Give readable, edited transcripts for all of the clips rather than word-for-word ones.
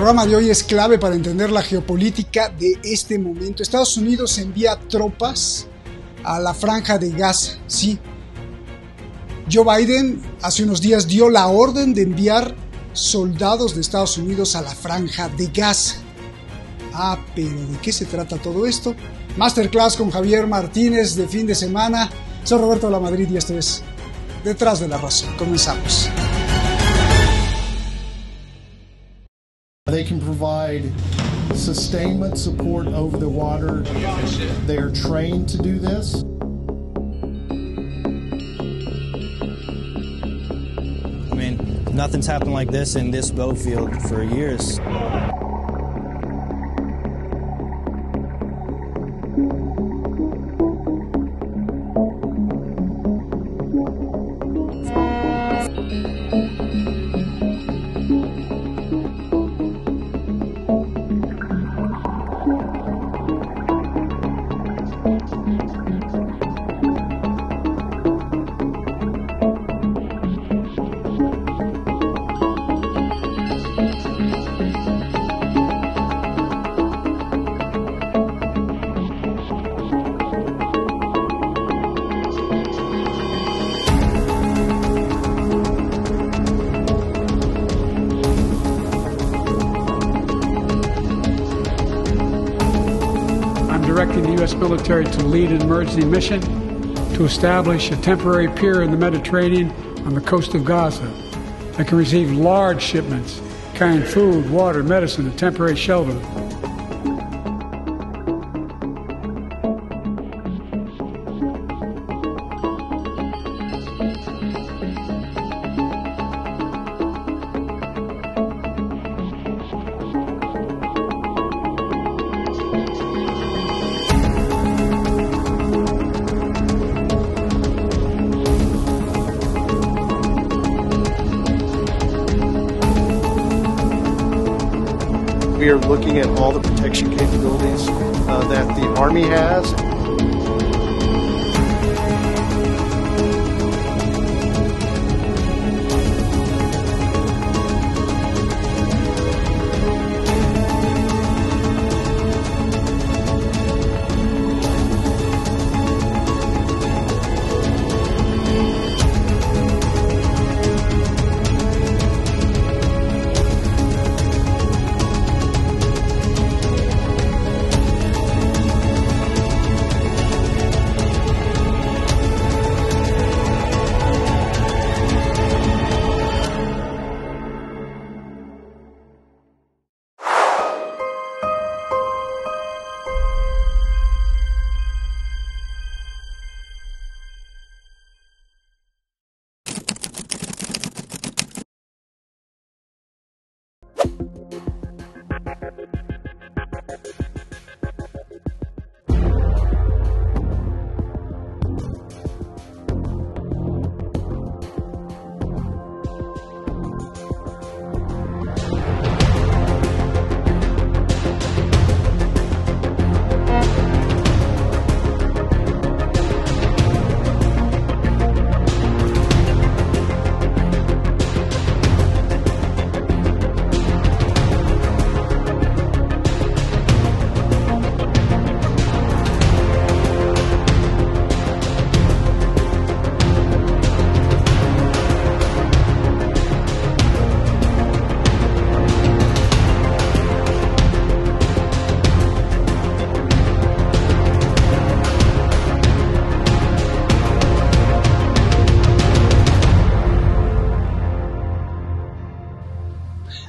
programa de hoy es clave para entender la geopolítica de este momento. Estados Unidos envía tropas a la Franja de Gaza. Sí, Joe Biden hace unos días dio la orden de enviar soldados de Estados Unidos a la Franja de Gaza. Pero ¿de qué se trata todo esto? Masterclass con Javier Martínez de fin de semana. Soy Roberto Lamadrid y esto es Detrás de la Razón. Comenzamos. They can provide sustainment support over the water. They are trained to do this. I mean, nothing's happened like this in this boat field for years. Directing the U.S. military to lead an emergency mission to establish a temporary pier in the Mediterranean on the coast of Gaza that can receive large shipments carrying food, water, medicine, and temporary shelter. We are looking at all the protection capabilities that the Army has.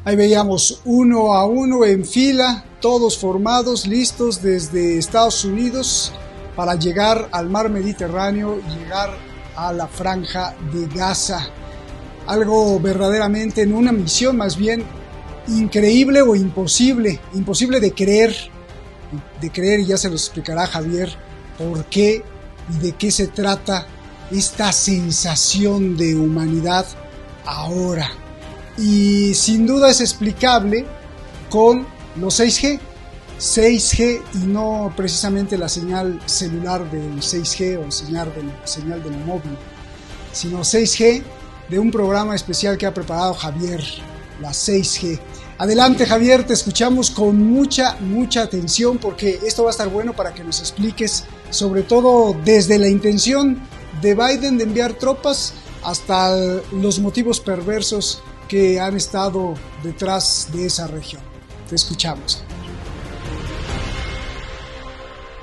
Ahí veíamos 1 a 1 en fila, todos formados, listos desde Estados Unidos para llegar al mar Mediterráneo, llegar a la Franja de Gaza. Algo verdaderamente, en una misión más bien increíble o imposible de creer, y ya se los explicará Javier por qué y de qué se trata esta sensación de humanidad ahora. Y sin duda es explicable con los 6G y no precisamente la señal celular del 6G o señal del móvil, sino 6G de un programa especial que ha preparado Javier, la 6G. Adelante, Javier, te escuchamos con mucha atención porque esto va a estar bueno para que nos expliques, sobre todo desde la intención de Biden de enviar tropas hasta los motivos perversos que han estado detrás de esa región. Te escuchamos.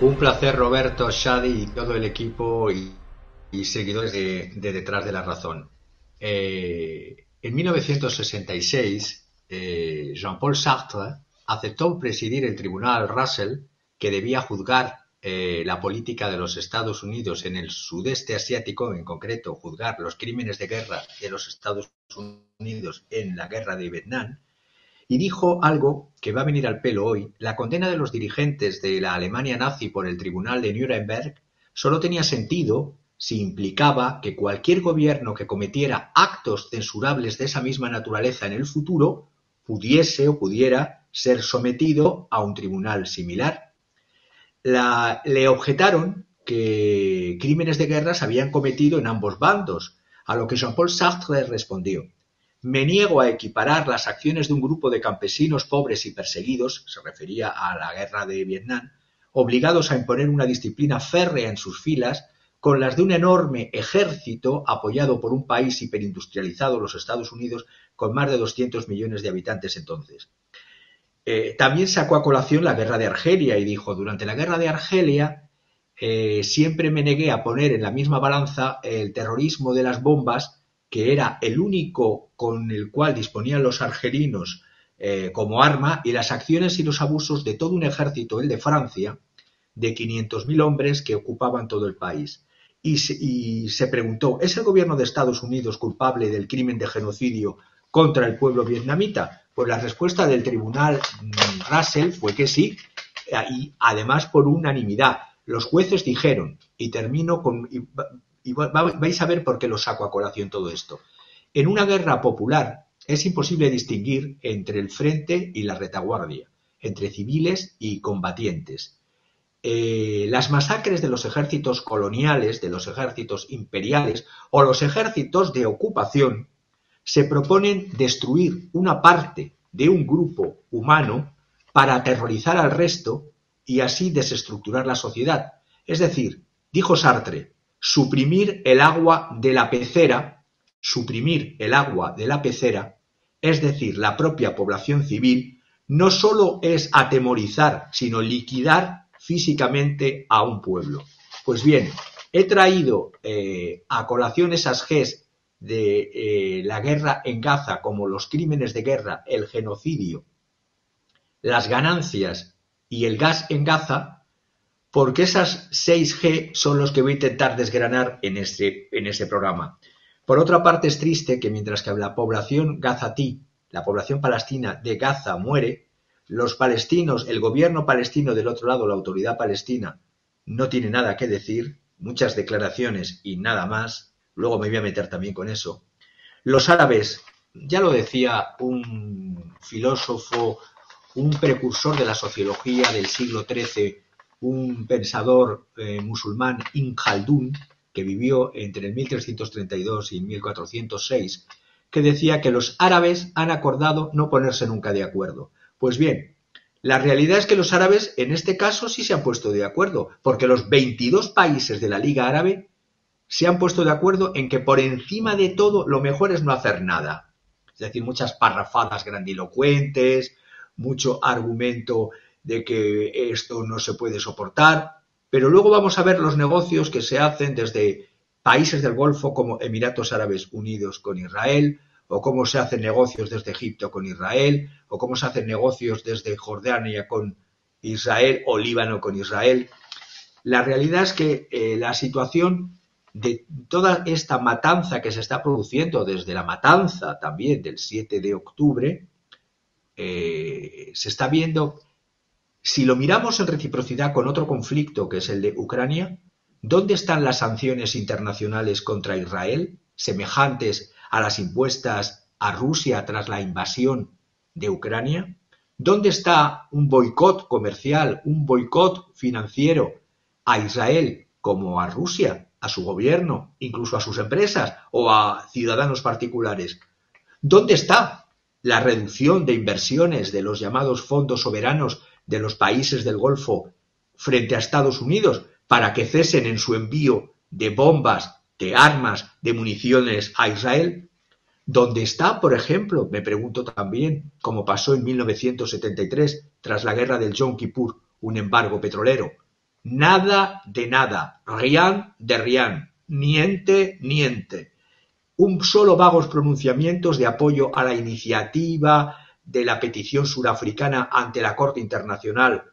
Un placer, Roberto, Shadi y todo el equipo y seguidores de Detrás de la Razón. En 1966, Jean-Paul Sartre aceptó presidir el Tribunal Russell, que debía juzgar la política de los Estados Unidos en el sudeste asiático, en concreto juzgar los crímenes de guerra de los Estados Unidos en la guerra de Vietnam, y dijo algo que va a venir al pelo hoy: la condena de los dirigentes de la Alemania nazi por el Tribunal de Nuremberg solo tenía sentido si implicaba que cualquier gobierno que cometiera actos censurables de esa misma naturaleza en el futuro pudiese o pudiera ser sometido a un tribunal similar. Le objetaron que crímenes de guerra se habían cometido en ambos bandos, a lo que Jean-Paul Sartre respondió: me niego a equiparar las acciones de un grupo de campesinos pobres y perseguidos, se refería a la guerra de Vietnam, obligados a imponer una disciplina férrea en sus filas, con las de un enorme ejército apoyado por un país hiperindustrializado, los Estados Unidos, con más de 200 millones de habitantes entonces. También sacó a colación la guerra de Argelia y dijo: durante la guerra de Argelia siempre me negué a poner en la misma balanza el terrorismo de las bombas, que era el único con el cual disponían los argelinos como arma, y las acciones y los abusos de todo un ejército, el de Francia, de 500.000 hombres que ocupaban todo el país. Y se preguntó: ¿es el gobierno de Estados Unidos culpable del crimen de genocidio contra el pueblo vietnamita? Pues la respuesta del Tribunal Russell fue que sí, y además por unanimidad. Los jueces dijeron, y termino con... Y vais a ver por qué lo saco a colación todo esto. En una guerra popular es imposible distinguir entre el frente y la retaguardia, entre civiles y combatientes. Las masacres de los ejércitos coloniales, de los ejércitos imperiales o los ejércitos de ocupación se proponen destruir una parte de un grupo humano para aterrorizar al resto y así desestructurar la sociedad. Es decir, dijo Sartre, suprimir el agua de la pecera, es decir, la propia población civil, no solo es atemorizar, sino liquidar físicamente a un pueblo. Pues bien, he traído a colación esas Gs de la guerra en Gaza, como los crímenes de guerra, el genocidio, las ganancias y el gas en Gaza, porque esas 6G son los que voy a intentar desgranar en este programa. Por otra parte, es triste que mientras que la población gazatí, la población palestina de Gaza muere, los palestinos, el gobierno palestino del otro lado, la autoridad palestina, no tiene nada que decir, muchas declaraciones y nada más. Luego me voy a meter también con eso. Los árabes, ya lo decía un filósofo, un precursor de la sociología del siglo XIII, un pensador musulmán, Ibn Khaldun, que vivió entre el 1332 y 1406, que decía que los árabes han acordado no ponerse nunca de acuerdo. Pues bien, la realidad es que los árabes en este caso sí se han puesto de acuerdo, porque los 22 países de la Liga Árabe se han puesto de acuerdo en que por encima de todo lo mejor es no hacer nada. Es decir, muchas parrafadas grandilocuentes, mucho argumento de que esto no se puede soportar, pero luego vamos a ver los negocios que se hacen desde países del Golfo como Emiratos Árabes Unidos con Israel, o cómo se hacen negocios desde Egipto con Israel, o cómo se hacen negocios desde Jordania con Israel o Líbano con Israel. La realidad es que la situación de toda esta matanza que se está produciendo, desde la matanza también del 7 de octubre, se está viendo. Si lo miramos en reciprocidad con otro conflicto, que es el de Ucrania, ¿dónde están las sanciones internacionales contra Israel, semejantes a las impuestas a Rusia tras la invasión de Ucrania? ¿Dónde está un boicot comercial, un boicot financiero a Israel como a Rusia, a su gobierno, incluso a sus empresas o a ciudadanos particulares? ¿Dónde está? la reducción de inversiones de los llamados fondos soberanos de los países del Golfo frente a Estados Unidos para que cesen en su envío de bombas, de armas, de municiones a Israel? ¿Dónde está, por ejemplo, me pregunto también, como pasó en 1973 tras la guerra del Yom Kippur, un embargo petrolero? Nada de nada, rien de rien, niente, niente. Un solo vagos pronunciamientos de apoyo a la iniciativa de la petición surafricana ante la Corte Internacional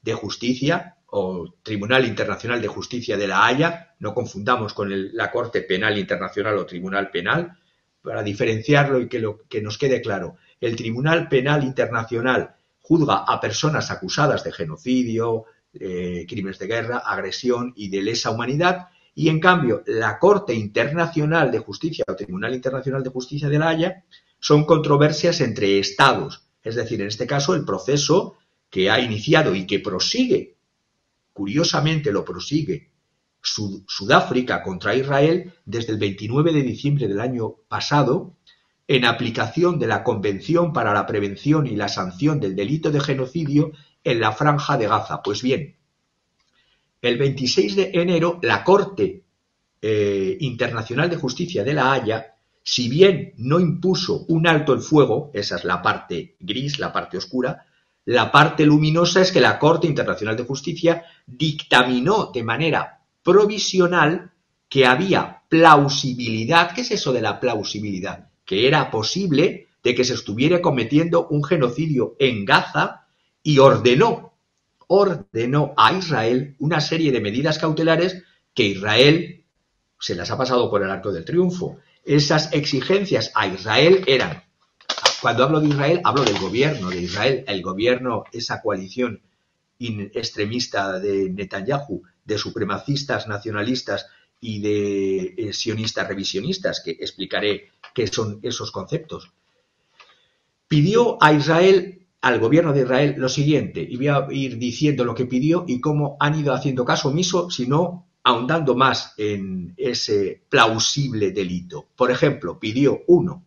de Justicia o Tribunal Internacional de Justicia de La Haya, no confundamos con la Corte Penal Internacional o Tribunal Penal, para diferenciarlo y que nos quede claro. El Tribunal Penal Internacional juzga a personas acusadas de genocidio, crímenes de guerra, agresión y de lesa humanidad, y en cambio la Corte Internacional de Justicia o Tribunal Internacional de Justicia de La Haya son controversias entre estados, es decir, en este caso el proceso que ha iniciado y que prosigue, curiosamente lo prosigue, Sudáfrica contra Israel desde el 29 de diciembre del año pasado, en aplicación de la Convención para la Prevención y la Sanción del Delito de Genocidio en la Franja de Gaza. Pues bien, el 26 de enero la Corte Internacional de Justicia de La Haya, si bien no impuso un alto el fuego, esa es la parte gris, la parte oscura, la parte luminosa es que la Corte Internacional de Justicia dictaminó de manera provisional que había plausibilidad. ¿Qué es eso de la plausibilidad? Que era posible de que se estuviera cometiendo un genocidio en Gaza y ordenó a Israel una serie de medidas cautelares que Israel se las ha pasado por el arco del triunfo. Esas exigencias a Israel eran, cuando hablo de Israel, hablo del gobierno de Israel, el gobierno, esa coalición extremista de Netanyahu, de supremacistas nacionalistas y de sionistas revisionistas, que explicaré qué son esos conceptos. Pidió a Israel, al gobierno de Israel, lo siguiente, y voy a ir diciendo lo que pidió y cómo han ido haciendo caso omiso, sino ahondando más en ese plausible delito. Por ejemplo, pidió, uno,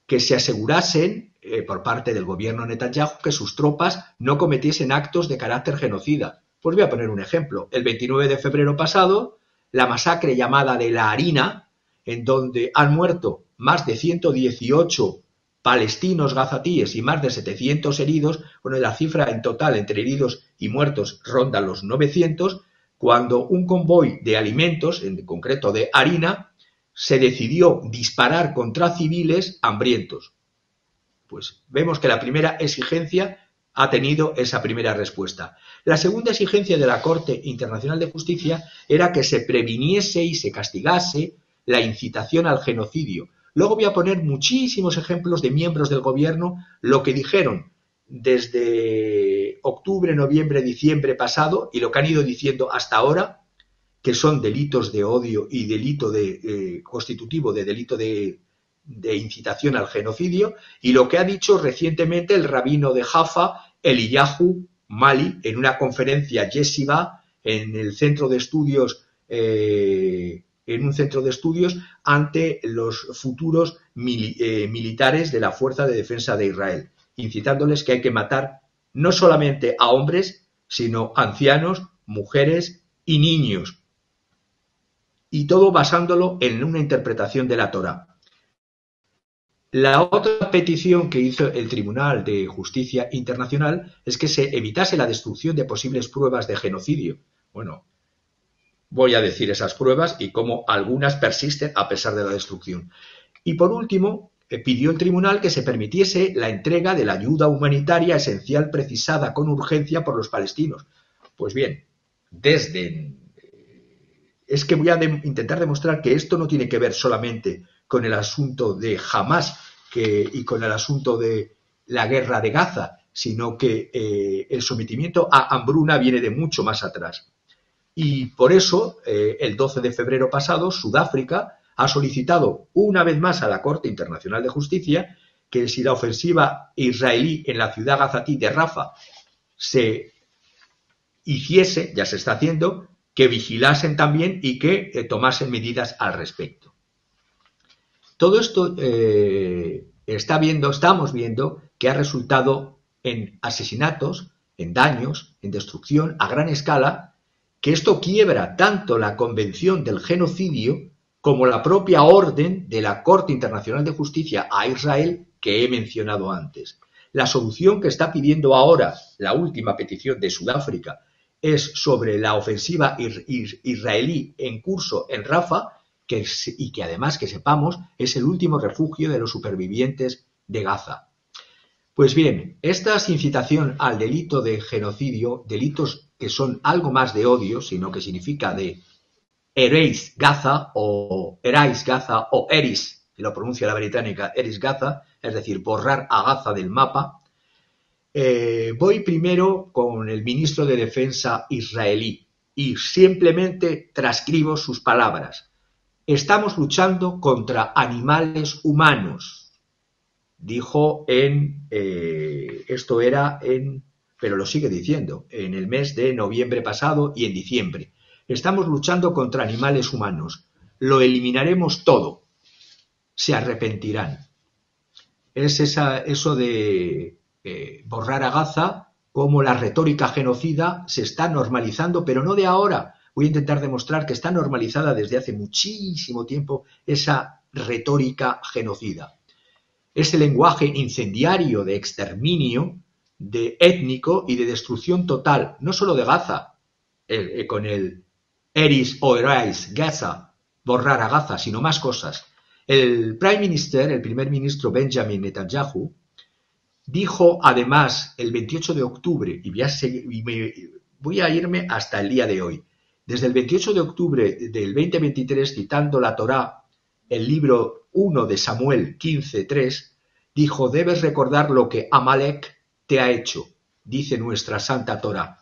que se asegurasen por parte del gobierno Netanyahu que sus tropas no cometiesen actos de carácter genocida. Pues voy a poner un ejemplo. El 29 de febrero pasado, la masacre llamada de La Harina, en donde han muerto más de 118 palestinos gazatíes y más de 700 heridos, bueno, la cifra en total entre heridos y muertos ronda los 900, cuando un convoy de alimentos, en concreto de harina, se decidió disparar contra civiles hambrientos. Pues vemos que la primera exigencia ha tenido esa primera respuesta. La segunda exigencia de la Corte Internacional de Justicia era que se previniese y se castigase la incitación al genocidio. Luego voy a poner muchísimos ejemplos de miembros del gobierno, lo que dijeron desde octubre, noviembre, diciembre pasado y lo que han ido diciendo hasta ahora, que son delitos de odio y delito constitutivo de delito de incitación al genocidio, y lo que ha dicho recientemente el rabino de Jaffa, Eliyahu Mali, en una conferencia yeshiva en el centro de estudios, en un centro de estudios ante los futuros militares de la Fuerza de Defensa de Israel, incitándoles que hay que matar no solamente a hombres, sino ancianos, mujeres y niños, y todo basándolo en una interpretación de la Torá. La otra petición que hizo el Tribunal de Justicia Internacional es que se evitase la destrucción de posibles pruebas de genocidio. Bueno, voy a decir esas pruebas y cómo algunas persisten a pesar de la destrucción. Y por último, pidió el tribunal que se permitiese la entrega de la ayuda humanitaria esencial precisada con urgencia por los palestinos. Pues bien, es que voy a intentar demostrar que esto no tiene que ver solamente con el asunto de Hamás y con el asunto de la guerra de Gaza, sino que el sometimiento a hambruna viene de mucho más atrás. Y por eso, el 12 de febrero pasado, Sudáfrica ha solicitado una vez más a la Corte Internacional de Justicia que si la ofensiva israelí en la ciudad gazatí de Rafah se hiciese, ya se está haciendo, que vigilasen también y que tomasen medidas al respecto. Todo esto estamos viendo que ha resultado en asesinatos, en daños, en destrucción a gran escala, que esto quiebra tanto la Convención del Genocidio como la propia orden de la Corte Internacional de Justicia a Israel que he mencionado antes. La solución que está pidiendo ahora la última petición de Sudáfrica es sobre la ofensiva israelí en curso en Rafah, y que además, que sepamos, es el último refugio de los supervivientes de Gaza. Pues bien, esta incitación al delito de genocidio, delitos que son algo más de odio, sino que significa de erase Gaza o Eris, que lo pronuncia la británica, Eris Gaza, es decir, borrar a Gaza del mapa. Voy primero con el ministro de Defensa israelí y simplemente transcribo sus palabras. Estamos luchando contra animales humanos, dijo pero lo sigue diciendo, en el mes de noviembre pasado y en diciembre. Estamos luchando contra animales humanos. Lo eliminaremos todo. Se arrepentirán. Es eso de borrar a Gaza, como la retórica genocida se está normalizando, pero no de ahora. Voy a intentar demostrar que está normalizada desde hace muchísimo tiempo esa retórica genocida. Ese lenguaje incendiario de exterminio, de étnico y de destrucción total, no solo de Gaza, con el Eris o Erase Gaza, borrar a Gaza, sino más cosas. El primer ministro Benjamin Netanyahu, dijo además el 28 de octubre, y voy a irme hasta el día de hoy, desde el 28 de octubre del 2023, citando la Torá, el libro 1 de Samuel 15:3, dijo: debes recordar lo que Amalek te ha hecho, dice nuestra Santa Torá.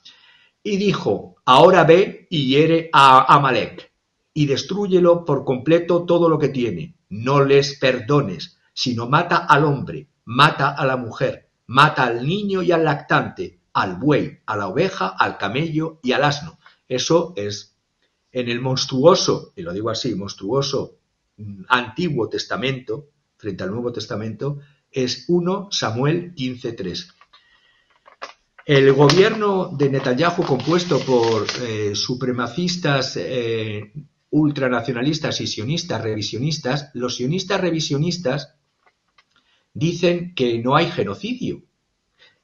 Y dijo: ahora ve y hiere a Amalek y destrúyelo por completo todo lo que tiene. No les perdones, sino mata al hombre, mata a la mujer, mata al niño y al lactante, al buey, a la oveja, al camello y al asno. Eso es en el monstruoso, y lo digo así, monstruoso Antiguo Testamento, frente al Nuevo Testamento, es 1 Samuel 15:3. El gobierno de Netanyahu, compuesto por supremacistas, ultranacionalistas y sionistas revisionistas, los sionistas revisionistas dicen que no hay genocidio.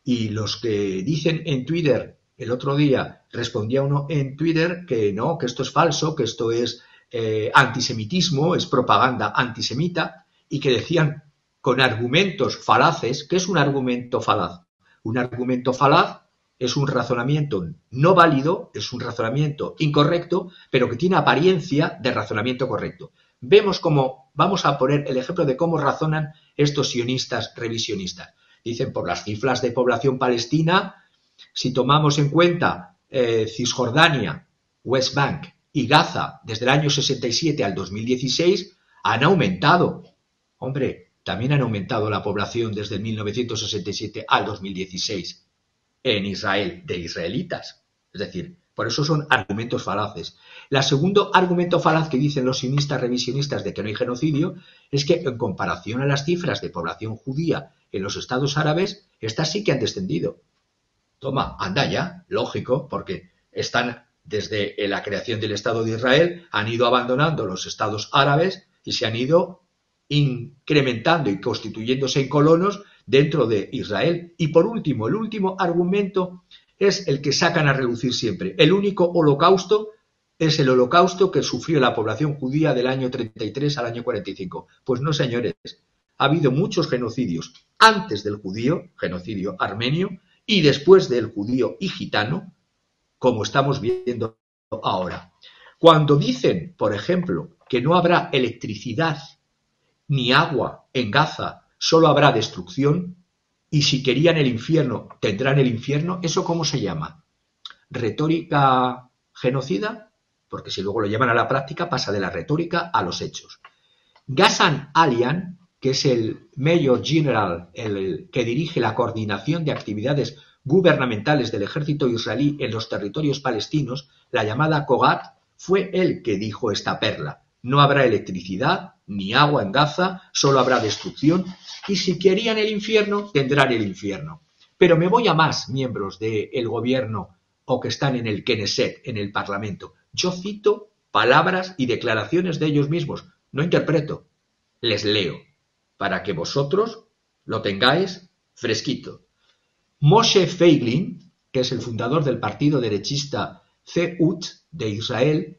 Y los que dicen en Twitter, el otro día respondía uno en Twitter que no, que esto es falso, que esto es antisemitismo, es propaganda antisemita, y que decían con argumentos falaces. ¿Qué es un argumento falaz? Un argumento falaz es un razonamiento no válido, es un razonamiento incorrecto, pero que tiene apariencia de razonamiento correcto. Vemos cómo, vamos a poner el ejemplo de cómo razonan estos sionistas revisionistas. Dicen, por las cifras de población palestina, si tomamos en cuenta Cisjordania, West Bank y Gaza desde el año 67 al 2016, han aumentado. Hombre, también han aumentado la población desde el 1967 al 2016 en Israel, de israelitas. Es decir, por eso son argumentos falaces. El segundo argumento falaz que dicen los sionistas revisionistas de que no hay genocidio es que, en comparación a las cifras de población judía en los estados árabes, estas sí que han descendido. Toma, anda ya, lógico, porque están desde la creación del Estado de Israel, han ido abandonando los estados árabes y se han ido incrementando y constituyéndose en colonos dentro de Israel. Y por último, el último argumento es el que sacan a relucir siempre. El único holocausto es el holocausto que sufrió la población judía del año 33 al año 45. Pues no, señores, ha habido muchos genocidios antes del judío, genocidio armenio, y después del judío y gitano, como estamos viendo ahora. Cuando dicen, por ejemplo, que no habrá electricidad ni agua en Gaza, solo habrá destrucción, y si querían el infierno, tendrán el infierno, ¿eso cómo se llama? ¿Retórica genocida? Porque si luego lo llevan a la práctica, pasa de la retórica a los hechos. Ghassan Alian, que es el Mayor General, el que dirige la coordinación de actividades gubernamentales del ejército israelí en los territorios palestinos, la llamada Kogat, fue él que dijo esta perla. No habrá electricidad ni agua en Gaza, solo habrá destrucción, y si querían el infierno, tendrán el infierno. Pero me voy a más miembros del gobierno o que están en el Knesset, en el Parlamento. Yo cito palabras y declaraciones de ellos mismos, no interpreto, les leo, para que vosotros lo tengáis fresquito. Moshe Feiglin, que es el fundador del partido derechista Zehut de Israel,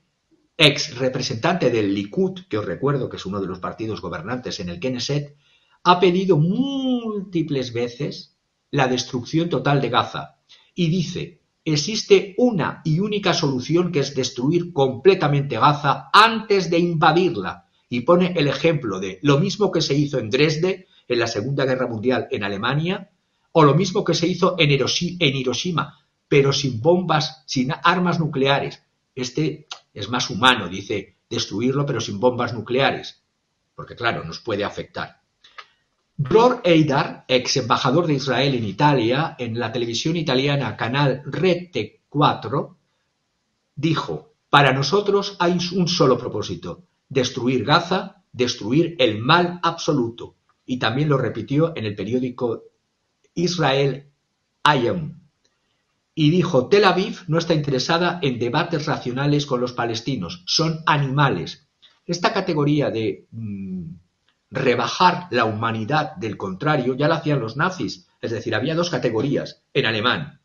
ex representante del Likud, que os recuerdo que es uno de los partidos gobernantes en el Knesset, ha pedido múltiples veces la destrucción total de Gaza y dice: existe una y única solución, que es destruir completamente Gaza antes de invadirla, y pone el ejemplo de lo mismo que se hizo en Dresde en la Segunda Guerra Mundial en Alemania, o lo mismo que se hizo en Hiroshima, pero sin bombas, sin armas nucleares. Este es más humano, dice destruirlo pero sin bombas nucleares, porque claro, nos puede afectar. Dror Eidar, ex embajador de Israel en Italia, en la televisión italiana Canal Rete 4, dijo: para nosotros hay un solo propósito, destruir Gaza, destruir el mal absoluto. Y también lo repitió en el periódico Israel Hayom. Y dijo: Tel Aviv no está interesada en debates racionales con los palestinos, son animales. Esta categoría de rebajar la humanidad del contrario ya la hacían los nazis, es decir, había dos categorías en alemán: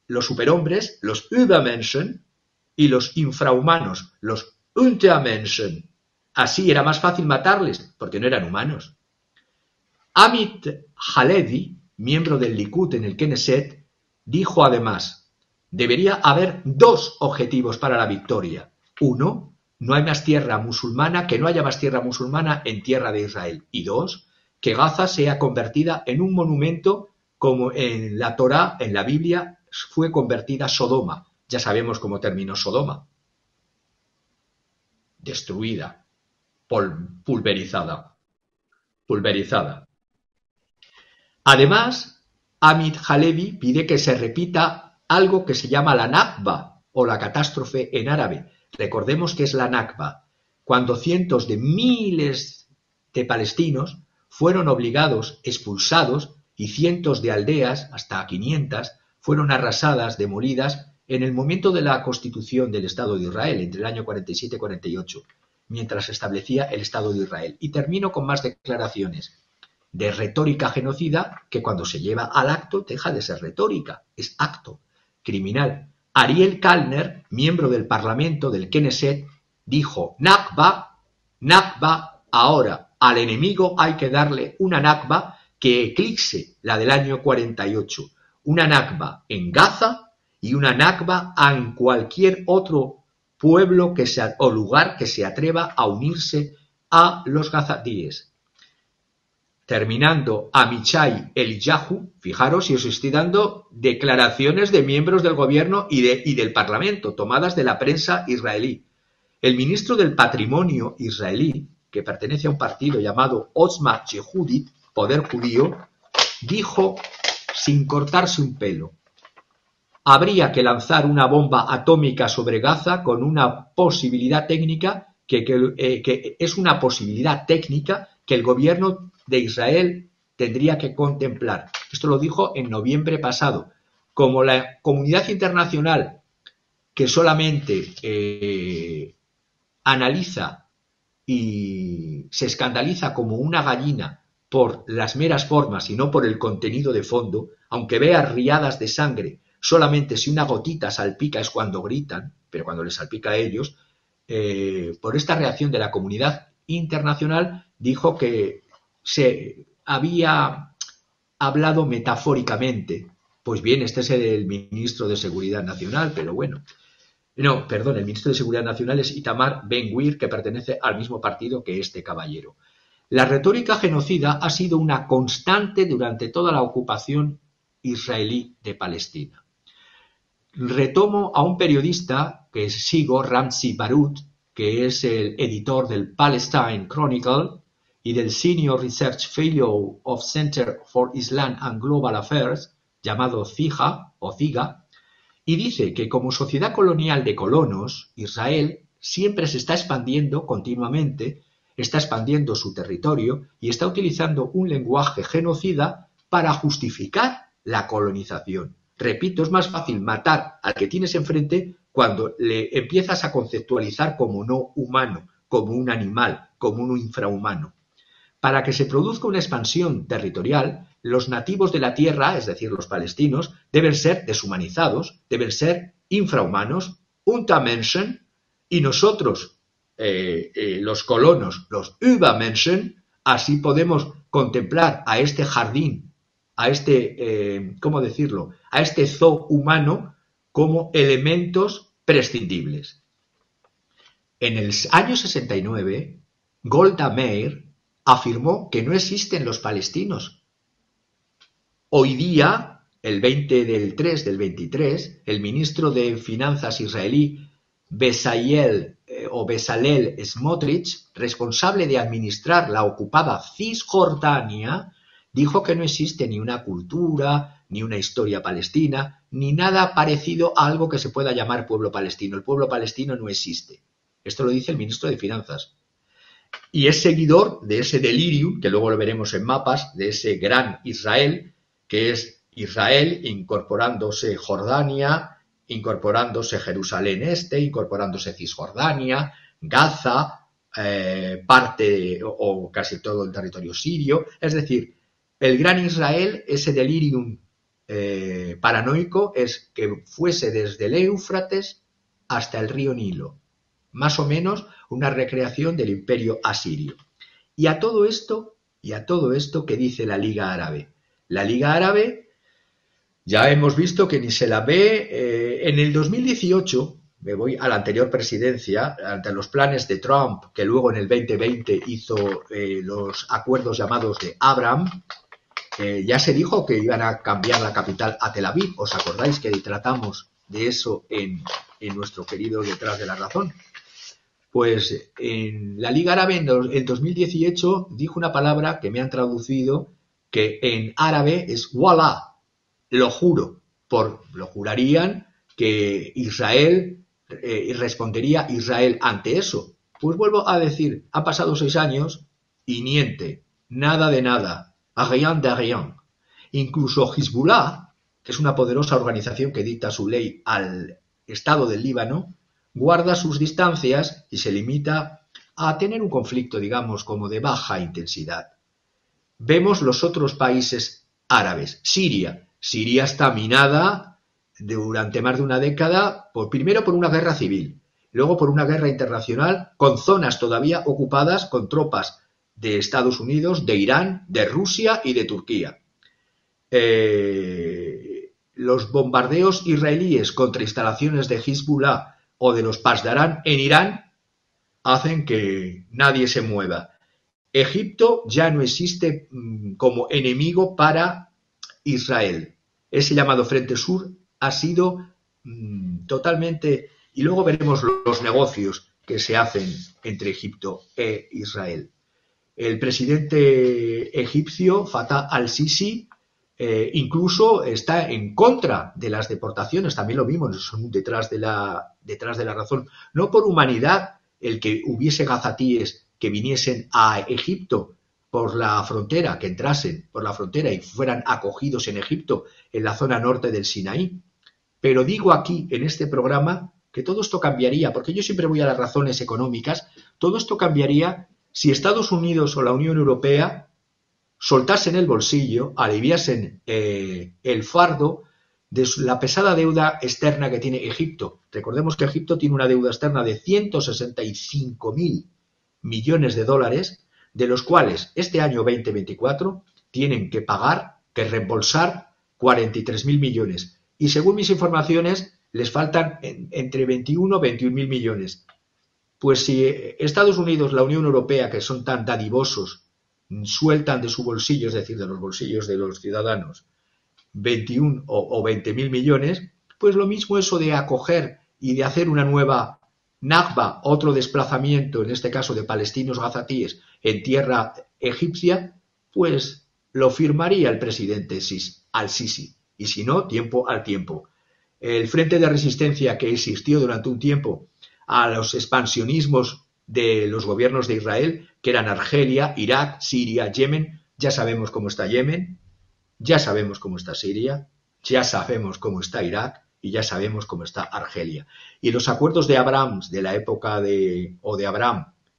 los superhombres, los Übermenschen, y los infrahumanos, los Untermenschen. Así era más fácil matarles, porque no eran humanos. Amit Halevi, miembro del Likud en el Knesset, dijo además: debería haber dos objetivos para la victoria. Uno, no hay más tierra musulmana, que no haya más tierra musulmana en tierra de Israel. Y dos, que Gaza sea convertida en un monumento como en la Torá, en la Biblia, fue convertida Sodoma. Ya sabemos cómo terminó Sodoma. Destruida, pulverizada. Además, Amit Halevi pide que se repita algo que se llama la Nakba, o la catástrofe en árabe. Recordemos que es la Nakba, cuando cientos de miles de palestinos fueron obligados, expulsados, y cientos de aldeas, hasta 500, fueron arrasadas, demolidas, en el momento de la constitución del Estado de Israel, entre el año 47 y 48, mientras se establecía el Estado de Israel. Y termino con más declaraciones de retórica genocida, que cuando se lleva al acto deja de ser retórica, es acto criminal. Ariel Kalner, miembro del Parlamento del Knesset, dijo: Nakba, Nakba, ahora al enemigo hay que darle una Nakba que eclipse la del año 48, una Nakba en Gaza y una Nakba en cualquier otro pueblo o lugar que se atreva a unirse a los gazatíes. Terminando, Amichai Eliyahu, fijaros si os estoy dando declaraciones de miembros del gobierno y del parlamento, tomadas de la prensa israelí. El ministro del Patrimonio israelí, que pertenece a un partido llamado Otzma Yehudit, Poder Judío, dijo sin cortarse un pelo: habría que lanzar una bomba atómica sobre Gaza con una posibilidad técnica que es una posibilidad técnica que el gobierno de Israel tendría que contemplar. Esto lo dijo en noviembre pasado. Como la comunidad internacional, que solamente analiza y se escandaliza como una gallina por las meras formas y no por el contenido de fondo, aunque vea riadas de sangre, solamente si una gotita salpica es cuando gritan, pero cuando les salpica a ellos, por esta reacción de la comunidad internacional, dijo que se había hablado metafóricamente. Pues bien, este es el ministro de Seguridad Nacional, pero bueno. No, perdón, el ministro de Seguridad Nacional es Itamar Ben-Gvir, que pertenece al mismo partido que este caballero. La retórica genocida ha sido una constante durante toda la ocupación israelí de Palestina. Retomo a un periodista que sigo, Ramzi Barut, que es el editor del Palestine Chronicle y del Senior Research Fellow of Center for Islam and Global Affairs, llamado CIGA o CIGA, y dice que como sociedad colonial de colonos, Israel siempre se está expandiendo continuamente, está expandiendo su territorio y está utilizando un lenguaje genocida para justificar la colonización. Repito, es más fácil matar al que tienes enfrente cuando le empiezas a conceptualizar como no humano, como un animal, como un infrahumano. Para que se produzca una expansión territorial, los nativos de la tierra, es decir, los palestinos, deben ser deshumanizados, deben ser infrahumanos, Untermenschen, y nosotros, los colonos, los Übermenschen, así podemos contemplar a este jardín, a este, ¿cómo decirlo?, a este zoo humano como elementos prescindibles. En el año 69, Golda Meir afirmó que no existen los palestinos. Hoy día, el 20 del 3 del 23, el ministro de Finanzas israelí Bezalel Smotrich, responsable de administrar la ocupada Cisjordania, dijo que no existe ni una cultura, ni una historia palestina, ni nada parecido a algo que se pueda llamar pueblo palestino. El pueblo palestino no existe. Esto lo dice el ministro de Finanzas. Y es seguidor de ese delirium, que luego lo veremos en mapas, de ese gran Israel, que es Israel incorporándose Jordania, incorporándose Jerusalén Este, incorporándose Cisjordania, Gaza, parte o casi todo el territorio sirio. Es decir, el gran Israel, ese delirium paranoico, es que fuese desde el Éufrates hasta el río Nilo. Más o menos una recreación del imperio asirio. Y a todo esto, ¿qué dice la Liga Árabe? La Liga Árabe, ya hemos visto que ni se la ve. En el 2018, me voy a la anterior presidencia, ante los planes de Trump, que luego en el 2020 hizo los acuerdos llamados de Abraham, ya se dijo que iban a cambiar la capital a Tel Aviv. ¿Os acordáis que tratamos de eso en nuestro querido Detrás de la Razón? Pues en la Liga Árabe en 2018 dijo una palabra que me han traducido que en árabe es wallah, lo juro, lo jurarían que Israel, respondería Israel ante eso. Pues vuelvo a decir, han pasado 6 años y niente, nada de nada, rien de rien. Incluso Hezbollah, que es una poderosa organización que dicta su ley al Estado del Líbano, guarda sus distancias y se limita a tener un conflicto, digamos, como de baja intensidad. Vemos los otros países árabes. Siria está minada durante más de una década, primero por una guerra civil, luego por una guerra internacional, con zonas todavía ocupadas con tropas de Estados Unidos, de Irán, de Rusia y de Turquía. Los bombardeos israelíes contra instalaciones de Hezbollah o de los Pasdarán en Irán hacen que nadie se mueva. Egipto ya no existe como enemigo para Israel. Ese llamado Frente Sur ha sido totalmente... Y luego veremos los negocios que se hacen entre Egipto e Israel. El presidente egipcio, Fatah al-Sisi, incluso está en contra de las deportaciones, también lo vimos, son detrás de la razón, no por humanidad el que hubiese gazatíes que viniesen a Egipto por la frontera, que entrasen por la frontera y fueran acogidos en Egipto, en la zona norte del Sinaí. Pero digo aquí, en este programa, que todo esto cambiaría, porque yo siempre voy a las razones económicas, todo esto cambiaría si Estados Unidos o la Unión Europea soltasen el bolsillo, aliviasen el fardo de la pesada deuda externa que tiene Egipto. Recordemos que Egipto tiene una deuda externa de 165.000 millones de dólares, de los cuales este año 2024 tienen que reembolsar 43.000 millones. Y según mis informaciones, les faltan entre 21 y 21.000 millones. Pues si Estados Unidos, la Unión Europea, que son tan dadivosos, sueltan de su bolsillo, es decir, de los bolsillos de los ciudadanos, 21 o 20.000 millones, pues lo mismo eso de acoger y de hacer una nueva Nakba, otro desplazamiento, en este caso de palestinos gazatíes, en tierra egipcia, pues lo firmaría el presidente al-Sisi. Y si no, tiempo al tiempo. El frente de resistencia que existió durante un tiempo a los expansionismos de los gobiernos de Israel, que eran Argelia, Irak, Siria, Yemen. Ya sabemos cómo está Yemen, ya sabemos cómo está Siria, ya sabemos cómo está Irak y ya sabemos cómo está Argelia. Y los acuerdos de Abraham de la época de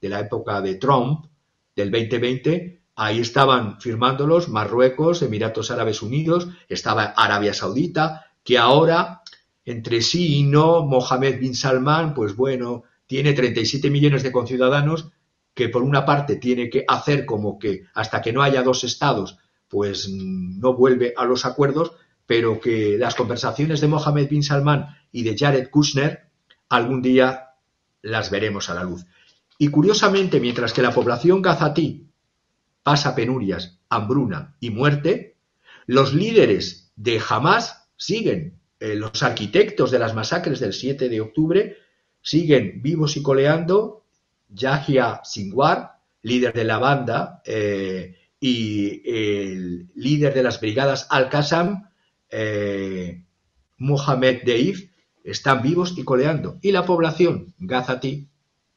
la época de Trump, del 2020, ahí estaban firmándolos Marruecos, Emiratos Árabes Unidos, estaba Arabia Saudita, que ahora, entre sí y no, Mohammed bin Salman, pues bueno, tiene 37 millones de conciudadanos que por una parte tiene que hacer como que hasta que no haya dos estados, pues no vuelve a los acuerdos, pero que las conversaciones de Mohammed bin Salman y de Jared Kushner algún día las veremos a la luz. Y curiosamente, mientras que la población gazatí pasa penurias, hambruna y muerte, los líderes de Hamas siguen, los arquitectos de las masacres del 7 de octubre siguen vivos y coleando. Yahya Sinwar, líder de la banda, y el líder de las brigadas Al-Qassam, Mohamed Deif, están vivos y coleando. Y la población gazatí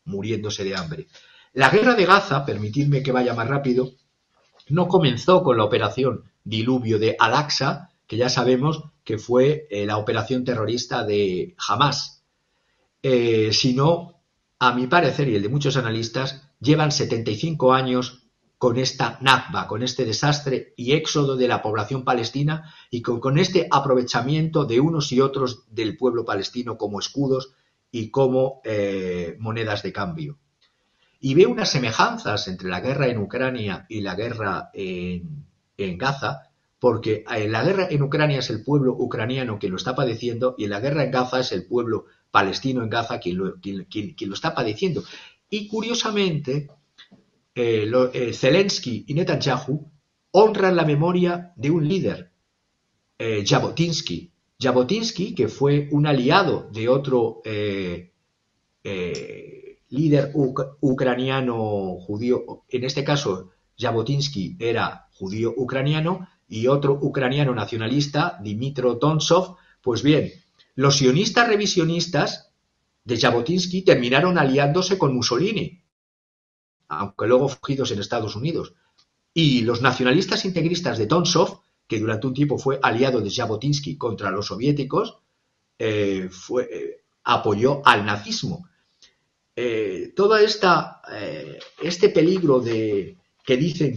muriéndose de hambre. La guerra de Gaza, permitidme que vaya más rápido, no comenzó con la operación Diluvio de Al-Aqsa, que ya sabemos que fue la operación terrorista de Hamas, sino, a mi parecer y el de muchos analistas, llevan 75 años con esta Nakba, con este desastre y éxodo de la población palestina y con este aprovechamiento de unos y otros del pueblo palestino como escudos y como monedas de cambio. Y veo unas semejanzas entre la guerra en Ucrania y la guerra en Gaza, porque en la guerra en Ucrania es el pueblo ucraniano quien lo está padeciendo y en la guerra en Gaza es el pueblo palestino en Gaza quien lo está padeciendo. Y curiosamente, Zelensky y Netanyahu honran la memoria de un líder, Jabotinsky. Jabotinsky, que fue un aliado de otro líder ucraniano judío, en este caso Jabotinsky era judío ucraniano, y otro ucraniano nacionalista, Dmytro Tonsov. Pues bien, los sionistas revisionistas de Jabotinsky terminaron aliándose con Mussolini, aunque luego fugidos en Estados Unidos. Y los nacionalistas integristas de Tonsov, que durante un tiempo fue aliado de Jabotinsky contra los soviéticos, apoyó al nazismo. Toda este peligro que dice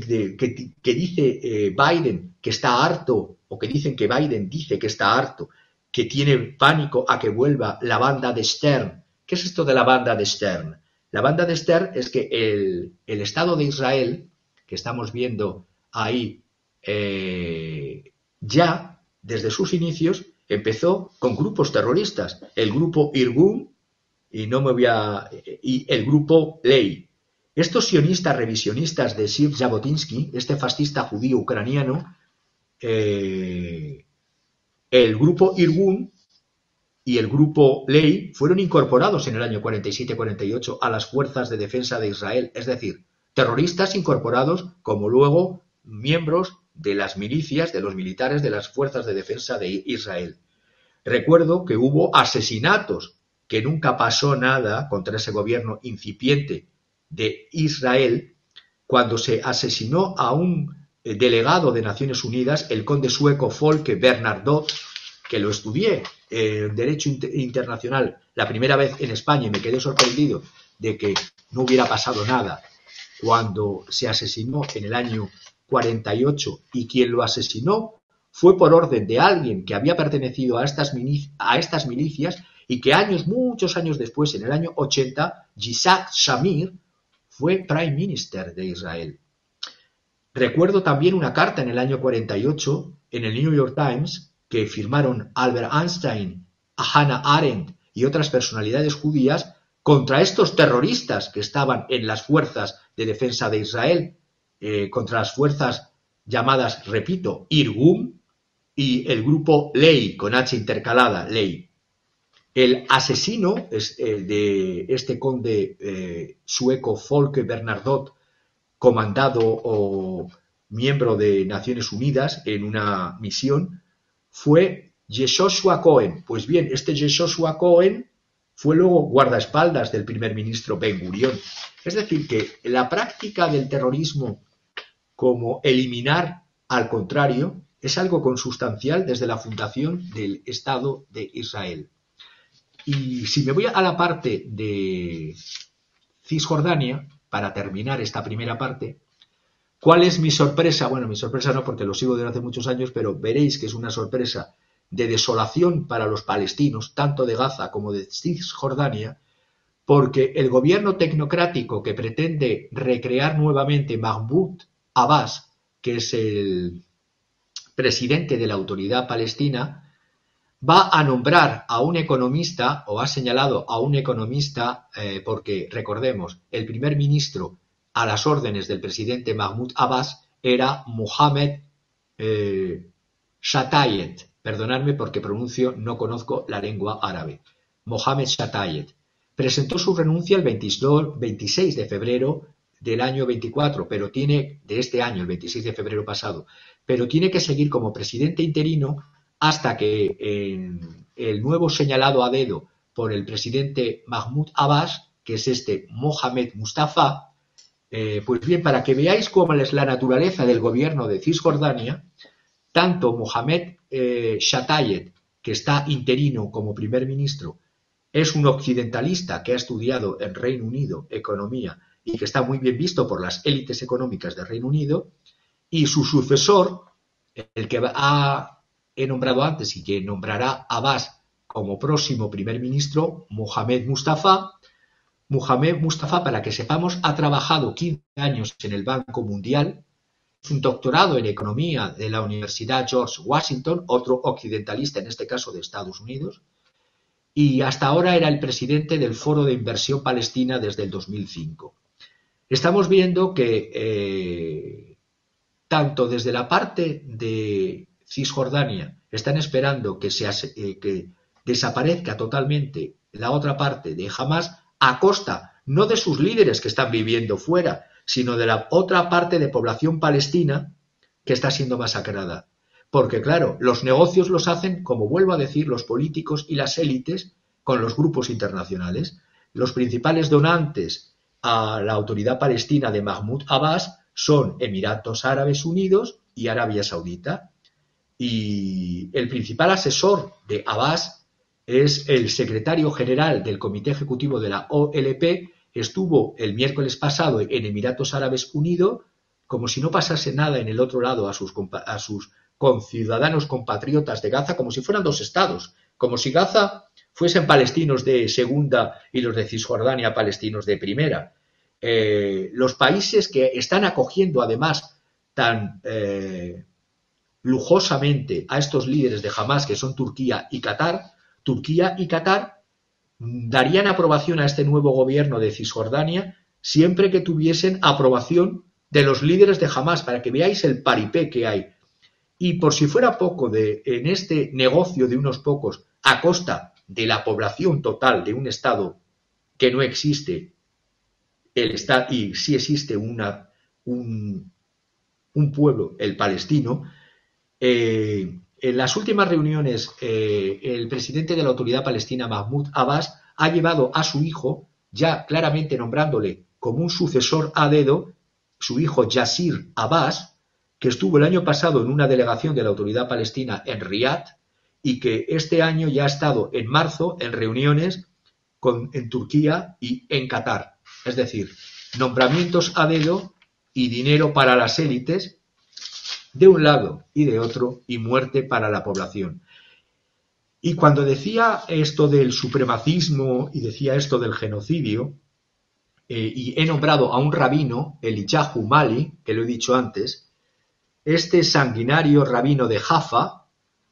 Biden que está harto, o que dicen que Biden dice que está harto, que tiene pánico a que vuelva la banda de Stern. ¿Qué es esto de la banda de Stern? La banda de Stern es que el Estado de Israel, que estamos viendo ahí, ya desde sus inicios empezó con grupos terroristas, el grupo Irgun y el grupo Ley. Estos sionistas revisionistas de Sir Jabotinsky, este fascista judío ucraniano, el grupo Irgun y el grupo Ley fueron incorporados en el año 47-48 a las fuerzas de defensa de Israel, es decir, terroristas incorporados como luego miembros de las milicias, de los militares de las fuerzas de defensa de Israel. Recuerdo que hubo asesinatos, que nunca pasó nada contra ese gobierno incipiente de Israel, cuando se asesinó a un delegado de Naciones Unidas, el conde sueco Folke Bernadotte, que lo estudié en Derecho Internacional la primera vez en España y me quedé sorprendido de que no hubiera pasado nada cuando se asesinó en el año 48, y quien lo asesinó fue por orden de alguien que había pertenecido a estas milicias y que muchos años después, en el año 80, Yitzhak Shamir fue Prime Minister de Israel. Recuerdo también una carta en el año 48 en el New York Times que firmaron Albert Einstein, Hannah Arendt y otras personalidades judías contra estos terroristas que estaban en las fuerzas de defensa de Israel, contra las fuerzas llamadas, repito, Irgun y el grupo Ley, con H intercalada, Ley. El asesino es el de este conde sueco Folke Bernadotte, comandado o miembro de Naciones Unidas en una misión, fue Yehoshua Cohen. Pues bien, este Yehoshua Cohen fue luego guardaespaldas del primer ministro Ben Gurión. Es decir, que la práctica del terrorismo como eliminar al contrario es algo consustancial desde la fundación del Estado de Israel. Y si me voy a la parte de Cisjordania, para terminar esta primera parte, ¿cuál es mi sorpresa? Bueno, mi sorpresa no, porque lo sigo desde hace muchos años, pero veréis que es una sorpresa de desolación para los palestinos, tanto de Gaza como de Cisjordania, porque el gobierno tecnocrático que pretende recrear nuevamente Mahmoud Abbas, que es el presidente de la Autoridad Palestina, va a nombrar a un economista, o ha señalado a un economista, porque recordemos, el primer ministro a las órdenes del presidente Mahmoud Abbas era Mohammed Shatayet. Perdonadme porque no conozco la lengua árabe. Mohammed Shatayet. Presentó su renuncia el 26 de febrero del año 24, de este año, el 26 de febrero pasado, pero tiene que seguir como presidente interino hasta que el nuevo señalado a dedo por el presidente Mahmoud Abbas, que es Mohamed Mustafa, pues bien, para que veáis cómo es la naturaleza del gobierno de Cisjordania, tanto Mohammed Shatayet, que está interino como primer ministro, es un occidentalista que ha estudiado en Reino Unido economía y que está muy bien visto por las élites económicas de Reino Unido, y su sucesor, el que he nombrado antes y que nombrará a Abbas como próximo primer ministro, Mohamed Mustafa. Mohamed Mustafa, para que sepamos, ha trabajado 15 años en el Banco Mundial, es un doctorado en economía de la Universidad George Washington, otro occidentalista en este caso de Estados Unidos, y hasta ahora era el presidente del Foro de Inversión Palestina desde el 2005. Estamos viendo que tanto desde la parte de Cisjordania están esperando que desaparezca totalmente la otra parte de Hamas a costa no de sus líderes que están viviendo fuera, sino de la otra parte de población palestina que está siendo masacrada. Porque claro, los negocios los hacen, como vuelvo a decir, los políticos y las élites con los grupos internacionales. Los principales donantes a la autoridad palestina de Mahmoud Abbas son Emiratos Árabes Unidos y Arabia Saudita. Y el principal asesor de Abbas es el secretario general del Comité Ejecutivo de la OLP. Estuvo el miércoles pasado en Emiratos Árabes Unidos, como si no pasase nada en el otro lado a sus conciudadanos compatriotas de Gaza, como si fueran dos estados, como si Gaza fuesen palestinos de segunda y los de Cisjordania palestinos de primera. Los países que están acogiendo además tan lujosamente a estos líderes de Hamas, que son Turquía y Qatar darían aprobación a este nuevo gobierno de Cisjordania siempre que tuviesen aprobación de los líderes de Hamas, para que veáis el paripé que hay. Y por si fuera poco, en este negocio de unos pocos a costa de la población total de un Estado que no existe, y sí existe un pueblo, el palestino. En las últimas reuniones, el presidente de la Autoridad Palestina, Mahmoud Abbas, ha llevado a su hijo, ya claramente nombrándole como un sucesor a dedo, su hijo Yasir Abbas, que estuvo el año pasado en una delegación de la Autoridad Palestina en Riad y que este año ya ha estado en marzo en reuniones en Turquía y en Qatar. Es decir, nombramientos a dedo y dinero para las élites de un lado y de otro, y muerte para la población. Y cuando decía esto del supremacismo y decía esto del genocidio, y he nombrado a un rabino, Elijah Mali, que lo he dicho antes, este sanguinario rabino de Jaffa,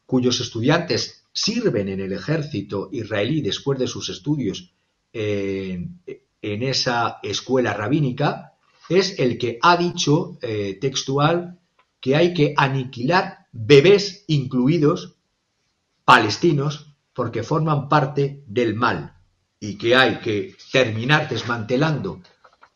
cuyos estudiantes sirven en el ejército israelí después de sus estudios en esa escuela rabínica, es el que ha dicho textual que hay que aniquilar bebés incluidos palestinos porque forman parte del mal y que hay que terminar desmantelando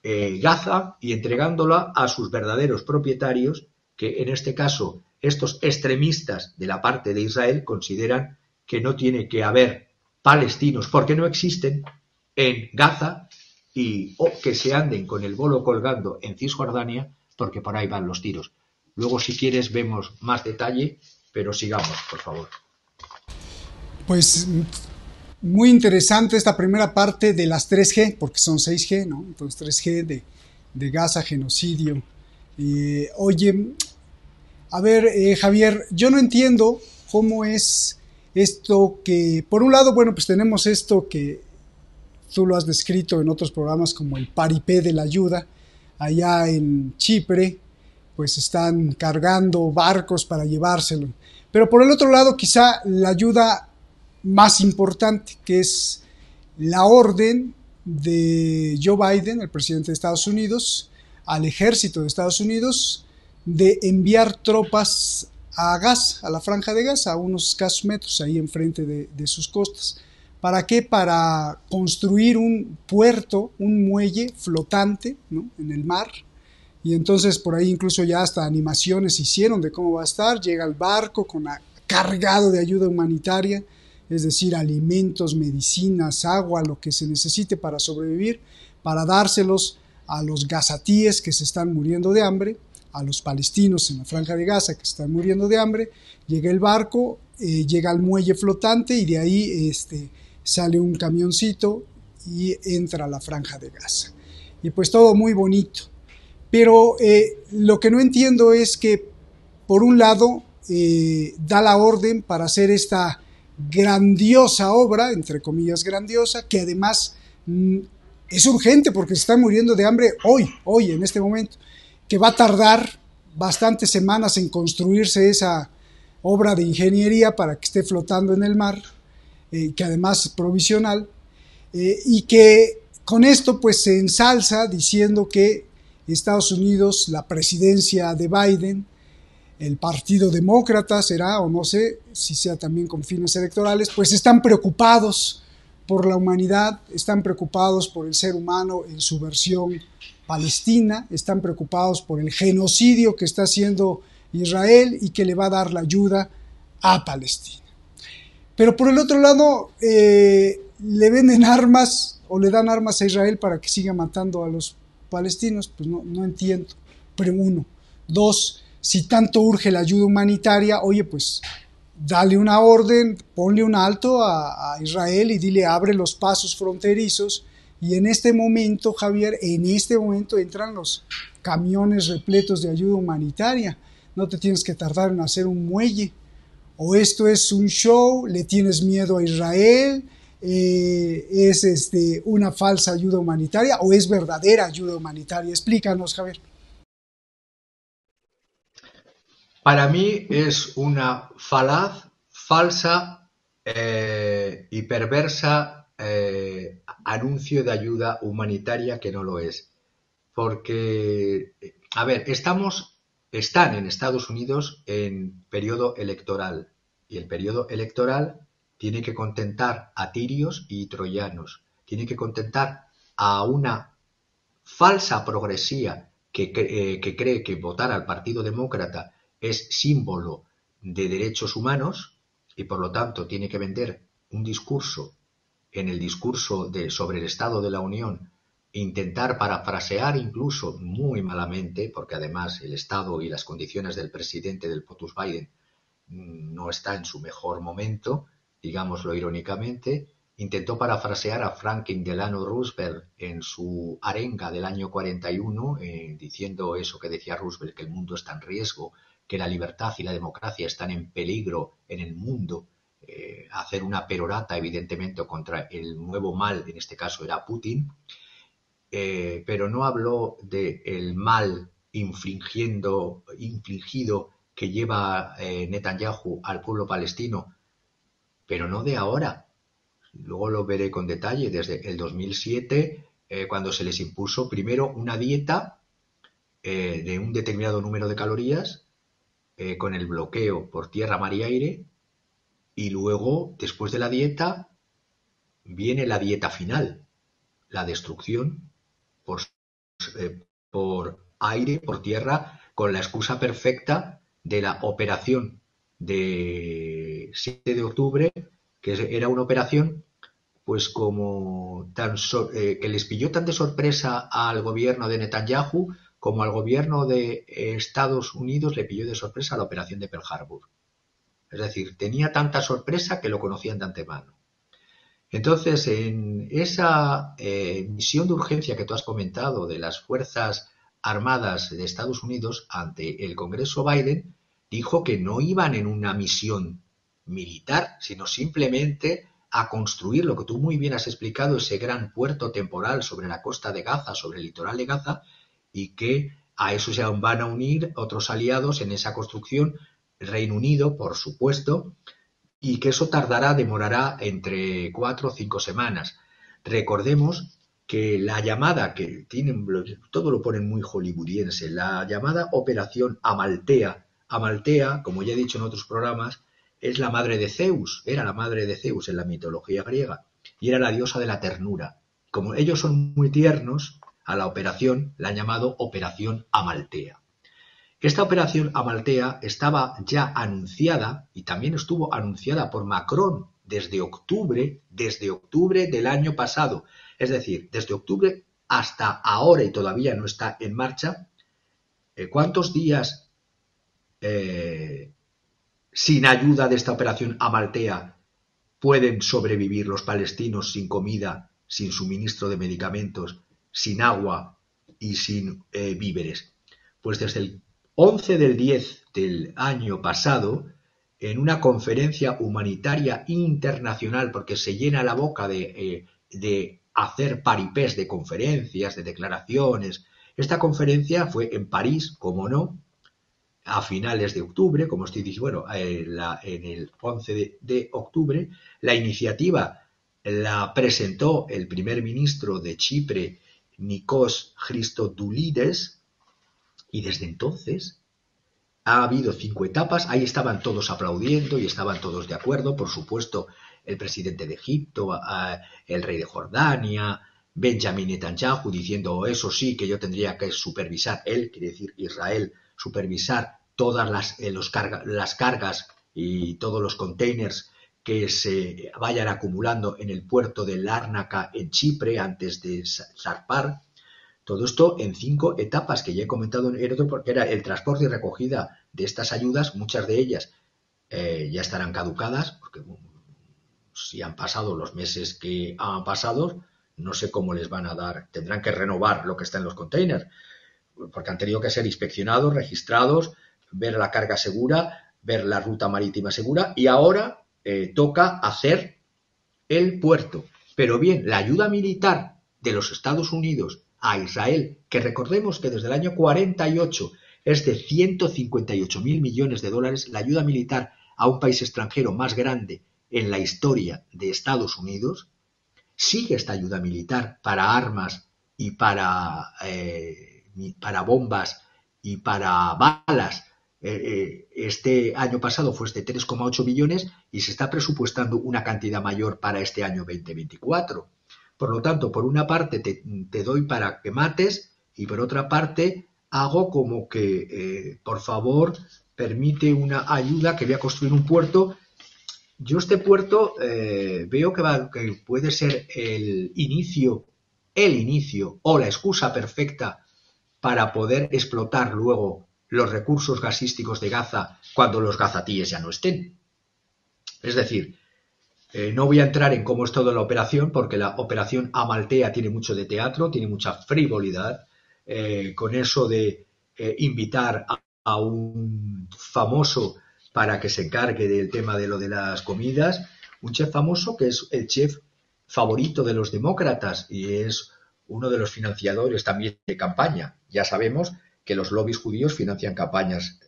Gaza y entregándola a sus verdaderos propietarios, que en este caso estos extremistas de la parte de Israel consideran que no tiene que haber palestinos, porque no existen en Gaza, y que se anden con el bolo colgando en Cisjordania, porque por ahí van los tiros. Luego, si quieres, vemos más detalle, pero sigamos, por favor. Pues muy interesante esta primera parte de las 3G, porque son 6G, ¿no? Entonces 3G de Gaza, genocidio. Oye, a ver, Javier, yo no entiendo cómo es esto que, por un lado, bueno, pues tenemos esto que tú lo has descrito en otros programas como el paripé de la ayuda. Allá en Chipre, pues están cargando barcos para llevárselo. Pero por el otro lado, quizá la ayuda más importante, que es la orden de Joe Biden, el presidente de Estados Unidos, al ejército de Estados Unidos, de enviar tropas a Gaza, a la Franja de Gaza, a unos escasos metros ahí enfrente de sus costas. ¿Para qué? Para construir un puerto, un muelle flotante, ¿no?, en el mar. Y entonces por ahí incluso ya hasta animaciones hicieron de cómo va a estar. Llega el barco cargado de ayuda humanitaria, es decir, alimentos, medicinas, agua, lo que se necesite para sobrevivir, para dárselos a los gazatíes que se están muriendo de hambre, a los palestinos en la Franja de Gaza que se están muriendo de hambre. Llega el barco, llega al muelle flotante y de ahí sale un camioncito y entra a la Franja de Gaza. Y pues todo muy bonito. Pero lo que no entiendo es que, por un lado, da la orden para hacer esta grandiosa obra, entre comillas grandiosa, que además es urgente porque se están muriendo de hambre hoy, en este momento, que va a tardar bastantes semanas en construirse esa obra de ingeniería para que esté flotando en el mar, que además es provisional, y que con esto pues se ensalza diciendo que Estados Unidos, la presidencia de Biden, el Partido Demócrata será, o no sé si sea también con fines electorales, pues están preocupados por la humanidad, están preocupados por el ser humano en su versión palestina, están preocupados por el genocidio que está haciendo Israel y que le va a dar la ayuda a Palestina. Pero por el otro lado, le venden armas o le dan armas a Israel para que siga matando a los palestinos. Pues no entiendo. Pero uno. Dos, si tanto urge la ayuda humanitaria, oye, pues dale una orden, ponle un alto a Israel y dile abre los pasos fronterizos. Y en este momento, Javier, entran los camiones repletos de ayuda humanitaria. No te tienes que tardar en hacer un muelle. O esto es un show, le tienes miedo a Israel, es una falsa ayuda humanitaria o es verdadera ayuda humanitaria. Explícanos, Javier. Para mí es una falsa y perversa anuncio de ayuda humanitaria que no lo es. Porque, a ver, están en Estados Unidos en periodo electoral y el periodo electoral tiene que contentar a tirios y troyanos, tiene que contentar a una falsa progresía que cree que votar al Partido Demócrata es símbolo de derechos humanos y por lo tanto tiene que vender un discurso sobre el Estado de la Unión, intentar parafrasear incluso muy malamente, porque además el Estado y las condiciones del presidente del POTUS Biden no está en su mejor momento, digámoslo irónicamente. Intentó parafrasear a Franklin Delano Roosevelt en su arenga del año 41, diciendo eso que decía Roosevelt, que el mundo está en riesgo, que la libertad y la democracia están en peligro en el mundo, hacer una perorata evidentemente contra el nuevo mal, en este caso era Putin, pero no habló del mal infligido que lleva Netanyahu al pueblo palestino, pero no de ahora. Luego lo veré con detalle, desde el 2007, cuando se les impuso primero una dieta de un determinado número de calorías, con el bloqueo por tierra, mar y aire, y luego, después de la dieta, viene la dieta final, la destrucción por aire, por tierra, con la excusa perfecta de la operación de 7 de octubre, que era una operación pues como que les pilló tan de sorpresa al gobierno de Netanyahu como al gobierno de Estados Unidos le pilló de sorpresa la operación de Pearl Harbor. Es decir, tenía tanta sorpresa que lo conocían de antemano. Entonces, en esa misión de urgencia que tú has comentado de las Fuerzas Armadas de Estados Unidos ante el Congreso Biden, dijo que no iban en una misión militar, sino simplemente a construir lo que tú muy bien has explicado, ese gran puerto temporal sobre la costa de Gaza, sobre el litoral de Gaza, y que a eso se van a unir otros aliados en esa construcción, Reino Unido, por supuesto, y que eso demorará entre 4 o 5 semanas. Recordemos que la llamada, que tienen, todo lo ponen muy hollywoodiense, la llamada Operación Amaltea, como ya he dicho en otros programas, es la madre de Zeus, era la madre de Zeus en la mitología griega, y era la diosa de la ternura. Como ellos son muy tiernos, a la operación la han llamado Operación Amaltea. Esta operación Amaltea estaba ya anunciada y también estuvo anunciada por Macron desde octubre del año pasado. Es decir, desde octubre hasta ahora y todavía no está en marcha. ¿Cuántos días sin ayuda de esta operación Amaltea pueden sobrevivir los palestinos sin comida, sin suministro de medicamentos, sin agua y sin víveres? Pues desde el 11 del 10 del año pasado, en una conferencia humanitaria internacional, porque se llena la boca de hacer paripés de conferencias, de declaraciones. Esta conferencia fue en París, como no, a finales de octubre, como estoy diciendo, en el 11 de octubre. La iniciativa la presentó el primer ministro de Chipre, Nikos Christodoulides, y desde entonces ha habido 5 etapas. Ahí estaban todos aplaudiendo y estaban todos de acuerdo. Por supuesto, el presidente de Egipto, el rey de Jordania, Benjamin Netanyahu, diciendo eso sí, que yo tendría que supervisar, él, quiere decir Israel, supervisar todas las cargas y todos los containers que se vayan acumulando en el puerto de Lárnaca en Chipre antes de zarpar. Todo esto en 5 etapas que ya he comentado en otro, porque era el transporte y recogida de estas ayudas. Muchas de ellas ya estarán caducadas, porque si han pasado los meses que han pasado, no sé cómo les van a dar. Tendrán que renovar lo que está en los containers, porque han tenido que ser inspeccionados, registrados, ver la carga segura, ver la ruta marítima segura, y ahora toca hacer el puerto. Pero bien, la ayuda militar de los Estados Unidos a Israel, que recordemos que desde el año 48 es de 158.000 millones de dólares, la ayuda militar a un país extranjero más grande en la historia de Estados Unidos. Sigue esta ayuda militar para armas y para bombas y para balas. Este año pasado fue de 3,8 billones y se está presupuestando una cantidad mayor para este año 2024. Por lo tanto, por una parte te doy para que mates y por otra parte hago como que, por favor, permite una ayuda, que voy a construir un puerto. Yo este puerto veo que puede ser el inicio o la excusa perfecta para poder explotar luego los recursos gasísticos de Gaza cuando los gazatíes ya no estén. Es decir, no voy a entrar en cómo es toda la operación, porque la operación Amaltea tiene mucho de teatro, tiene mucha frivolidad, con eso de invitar a un famoso para que se encargue del tema de lo de las comidas, un chef famoso que es el chef favorito de los demócratas y es uno de los financiadores también de campaña. Ya sabemos que los lobbies judíos financian campañas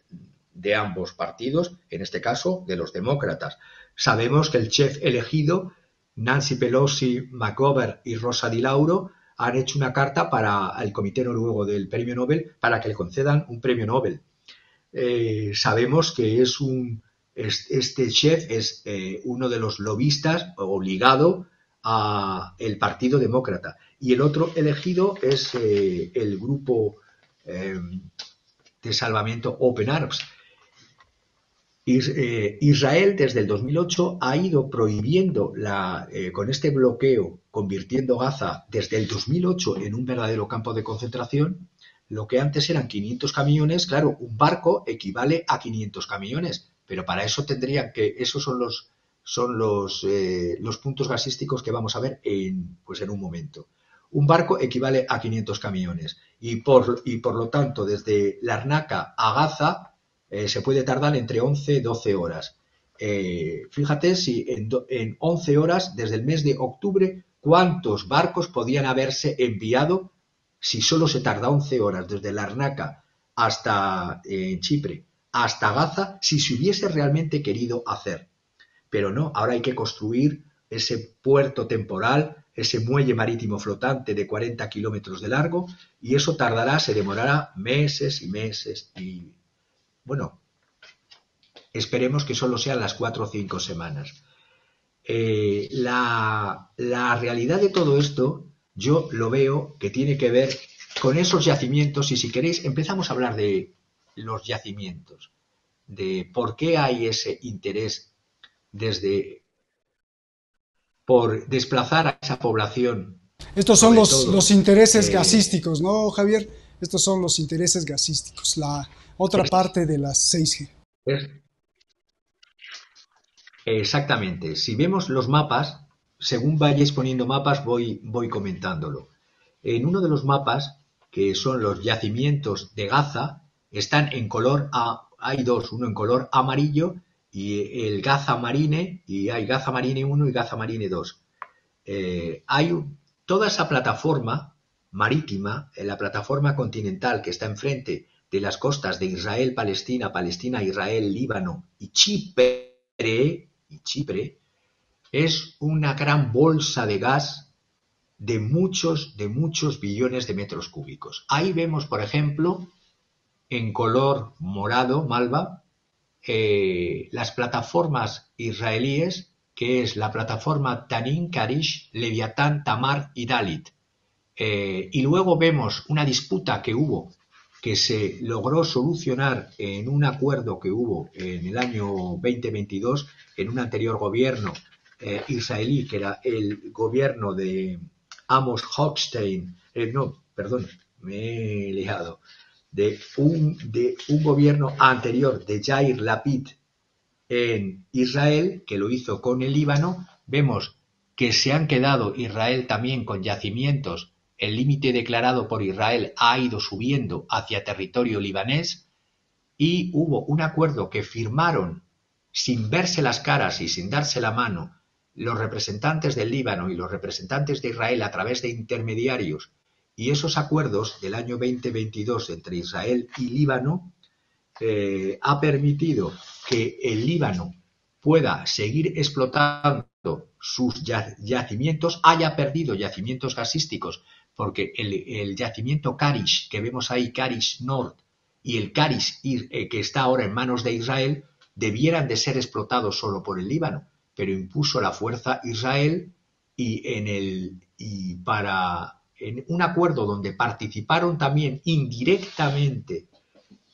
de ambos partidos, en este caso de los demócratas. Sabemos que el chef elegido, Nancy Pelosi, McGovern y Rosa DiLauro, han hecho una carta para el Comité Noruego del Premio Nobel para que le concedan un premio Nobel. Sabemos que este chef es uno de los lobistas obligado a el Partido Demócrata, y el otro elegido es el grupo de salvamento Open Arms. Israel desde el 2008 ha ido prohibiendo con este bloqueo, convirtiendo Gaza desde el 2008 en un verdadero campo de concentración. Lo que antes eran 500 camiones, claro, un barco equivale a 500 camiones, pero para eso tendrían que, esos son los puntos gasísticos que vamos a ver en un momento. Un barco equivale a 500 camiones y por lo tanto desde Larnaca a Gaza se puede tardar entre 11 y 12 horas. Fíjate si en 11 horas, desde el mes de octubre, cuántos barcos podían haberse enviado si solo se tarda 11 horas desde Larnaca hasta Chipre, hasta Gaza, si se hubiese realmente querido hacer. Pero no, ahora hay que construir ese puerto temporal, ese muelle marítimo flotante de 40 kilómetros de largo, y eso se demorará meses y meses y... Bueno, esperemos que solo sean las 4 o 5 semanas. La realidad de todo esto, yo lo veo que tiene que ver con esos yacimientos, y si queréis empezamos a hablar de los yacimientos, de por qué hay ese interés por desplazar a esa población. Estos son los intereses gasísticos, ¿no, Javier? Estos son los intereses gasísticos, la otra parte de las 6G. Exactamente. Si vemos los mapas, según vayáis poniendo mapas, voy comentándolo. En uno de los mapas, que son los yacimientos de Gaza, están en color, hay dos, uno en color amarillo y el Gaza Marine, y hay Gaza Marine 1 y Gaza Marine 2. Hay toda esa plataforma marítima, la plataforma continental que está enfrente de las costas de Israel, Palestina, Israel, Líbano y Chipre, es una gran bolsa de gas de muchos billones de metros cúbicos. Ahí vemos, por ejemplo, en color morado, malva, las plataformas israelíes, que es la plataforma Tanin, Karish, Leviatán, Tamar y Dalit. Y luego vemos una disputa que hubo, que se logró solucionar en un acuerdo que hubo en el año 2022 en un anterior gobierno israelí, que era el gobierno de Amos Hochstein, me he liado, de un gobierno anterior de Yair Lapid en Israel, que lo hizo con el Líbano. Vemos que se han quedado Israel también con yacimientos. El límite declarado por Israel ha ido subiendo hacia territorio libanés y hubo un acuerdo que firmaron sin verse las caras y sin darse la mano los representantes del Líbano y los representantes de Israel a través de intermediarios, y esos acuerdos del año 2022 entre Israel y Líbano ha permitido que el Líbano pueda seguir explotando sus yacimientos, haya perdido yacimientos gasísticos, porque el yacimiento Karish que vemos ahí, Karish North, y el Karish que está ahora en manos de Israel, debieran de ser explotados solo por el Líbano, pero impuso la fuerza Israel en un acuerdo donde participaron también indirectamente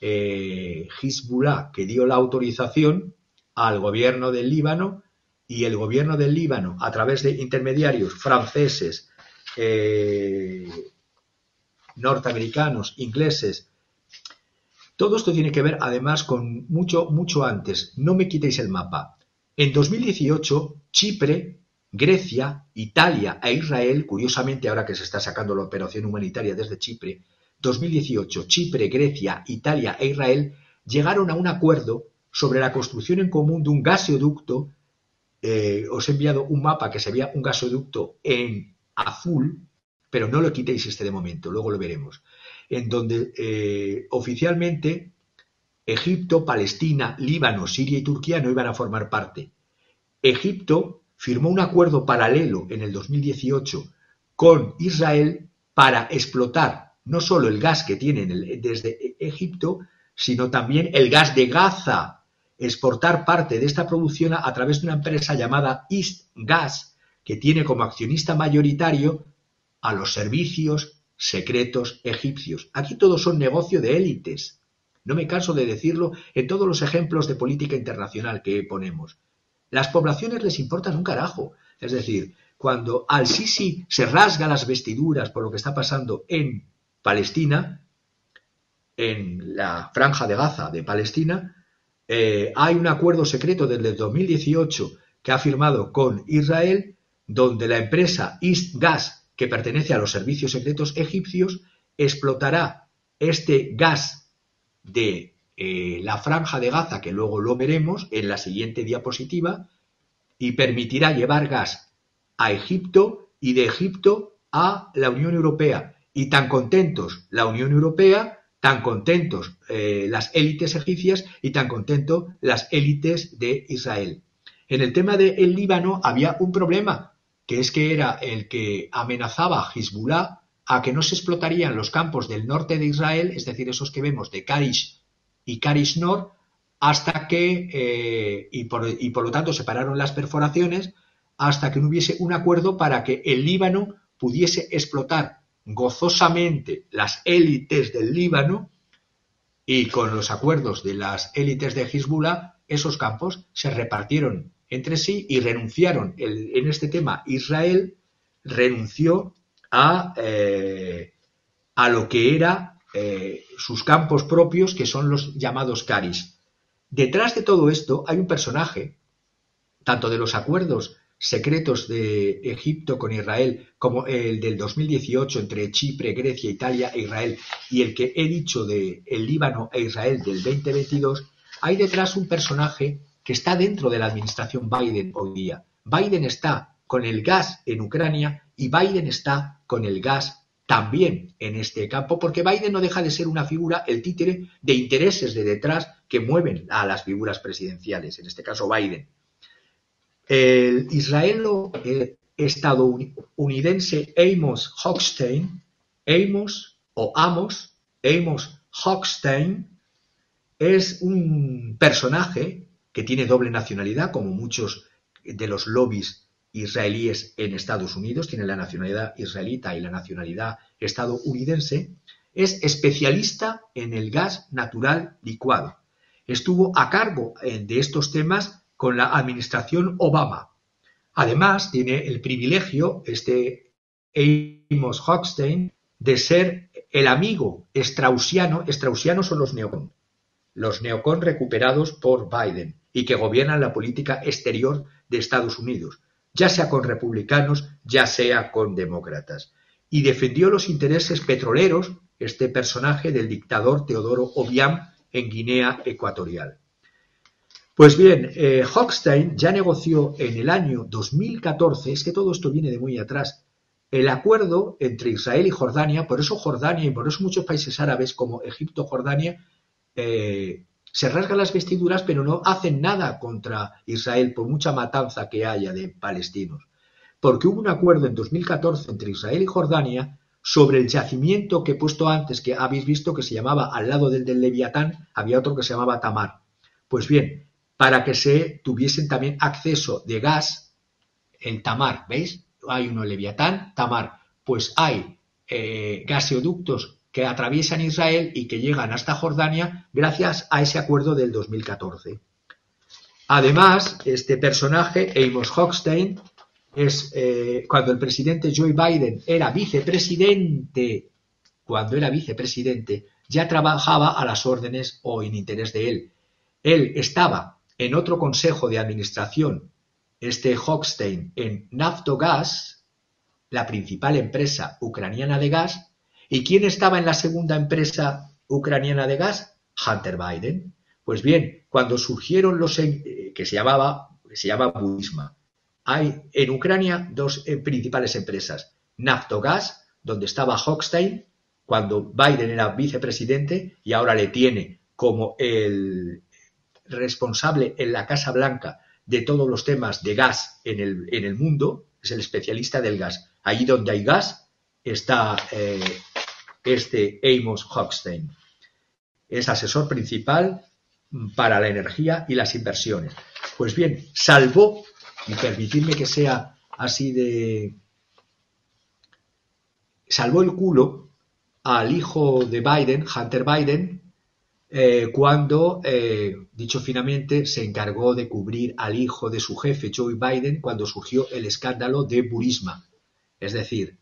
Hezbollah, que dio la autorización al gobierno del Líbano, y el gobierno del Líbano, a través de intermediarios franceses, norteamericanos, ingleses. Todo esto tiene que ver además con mucho antes. No me quitéis el mapa. En 2018, Chipre, Grecia, Italia e Israel, curiosamente ahora que se está sacando la operación humanitaria desde Chipre, 2018, Chipre, Grecia, Italia e Israel llegaron a un acuerdo sobre la construcción en común de un gasoducto. Os he enviado un mapa que se veía un gasoducto en azul, pero no lo quitéis de momento, luego lo veremos, en donde oficialmente Egipto, Palestina, Líbano, Siria y Turquía no iban a formar parte. Egipto firmó un acuerdo paralelo en el 2018 con Israel para explotar no solo el gas que tienen desde Egipto, sino también el gas de Gaza, exportar parte de esta producción a través de una empresa llamada East Gas, que tiene como accionista mayoritario a los servicios secretos egipcios. Aquí todos son negocio de élites, No me canso de decirlo en todos los ejemplos de política internacional que ponemos. Las poblaciones les importan un carajo. Es decir, cuando al-Sisi se rasga las vestiduras por lo que está pasando en Palestina, en la franja de Gaza de Palestina, hay un acuerdo secreto desde el 2018 que ha firmado con Israel, donde la empresa East Gas, que pertenece a los servicios secretos egipcios, explotará este gas de la franja de Gaza, que luego lo veremos en la siguiente diapositiva, y permitirá llevar gas a Egipto y de Egipto a la Unión Europea. Y tan contentos la Unión Europea, tan contentos las élites egipcias y tan contentos las élites de Israel. En el tema del Líbano había un problema, que es que era el que amenazaba a Hezbollah a que no se explotarían los campos del norte de Israel, es decir, esos que vemos de Karish y Karish Nord, hasta que, y por lo tanto se pararon las perforaciones, hasta que no hubiese un acuerdo para que el Líbano pudiese explotar gozosamente las élites del Líbano, y con los acuerdos de las élites de Hezbollah, esos campos se repartieron entre sí y renunciaron. En este tema, Israel renunció a lo que era sus campos propios, que son los llamados Karish. Detrás de todo esto hay un personaje, tanto de los acuerdos secretos de Egipto con Israel, como el del 2018 entre Chipre, Grecia, Italia e Israel, y el que he dicho de el Líbano e Israel del 2022, hay detrás un personaje que está dentro de la administración Biden hoy día. Biden está con el gas en Ucrania y Biden está con el gas también en este campo, porque Biden no deja de ser una figura, el títere de intereses de detrás que mueven a las figuras presidenciales, en este caso Biden. El israelo-estadounidense Amos Hochstein, Amos Hochstein, es un personaje que tiene doble nacionalidad, como muchos de los lobbies israelíes en Estados Unidos, tiene la nacionalidad israelita y la nacionalidad estadounidense. Es especialista en el gas natural licuado. Estuvo a cargo de estos temas con la administración Obama. Además, tiene el privilegio, Amos Hochstein, de ser el amigo straussiano. Straussianos son los neocon recuperados por Biden y que gobiernan la política exterior de Estados Unidos, ya sea con republicanos, ya sea con demócratas. Y defendió los intereses petroleros, este personaje del dictador Teodoro Obiang en Guinea Ecuatorial. Pues bien, Hochstein ya negoció en el año 2014, es que todo esto viene de muy atrás, el acuerdo entre Israel y Jordania. Por eso Jordania y por eso muchos países árabes como Egipto, Jordania, se rasgan las vestiduras, pero no hacen nada contra Israel por mucha matanza que haya de palestinos. Porque hubo un acuerdo en 2014 entre Israel y Jordania sobre el yacimiento que he puesto antes, que habéis visto que se llamaba, al lado del Leviatán, había otro que se llamaba Tamar. Pues bien, para que se tuviesen también acceso de gas en Tamar, ¿veis? Hay uno en Leviatán, Tamar, pues hay gaseoductos que atraviesan Israel y que llegan hasta Jordania gracias a ese acuerdo del 2014. Además, este personaje, Amos Hochstein, es cuando el presidente Joe Biden era vicepresidente, ya trabajaba a las órdenes o en interés de él. Él estaba en otro consejo de administración, Hochstein, en Naftogaz, la principal empresa ucraniana de gas. ¿Y quién estaba en la segunda empresa ucraniana de gas? Hunter Biden. Pues bien, cuando surgieron los que se llama Burisma, hay en Ucrania dos principales empresas: Naftogaz, donde estaba Hochstein cuando Biden era vicepresidente y ahora le tiene como el responsable en la Casa Blanca de todos los temas de gas en el mundo, es el especialista del gas. Allí donde hay gas está Amos Hochstein. Es asesor principal para la energía y las inversiones. Pues bien, salvó, y permitidme que sea así salvó el culo al hijo de Biden, Hunter Biden, cuando, dicho finamente, se encargó de cubrir al hijo de su jefe, Joe Biden, cuando surgió el escándalo de Burisma. Es decir,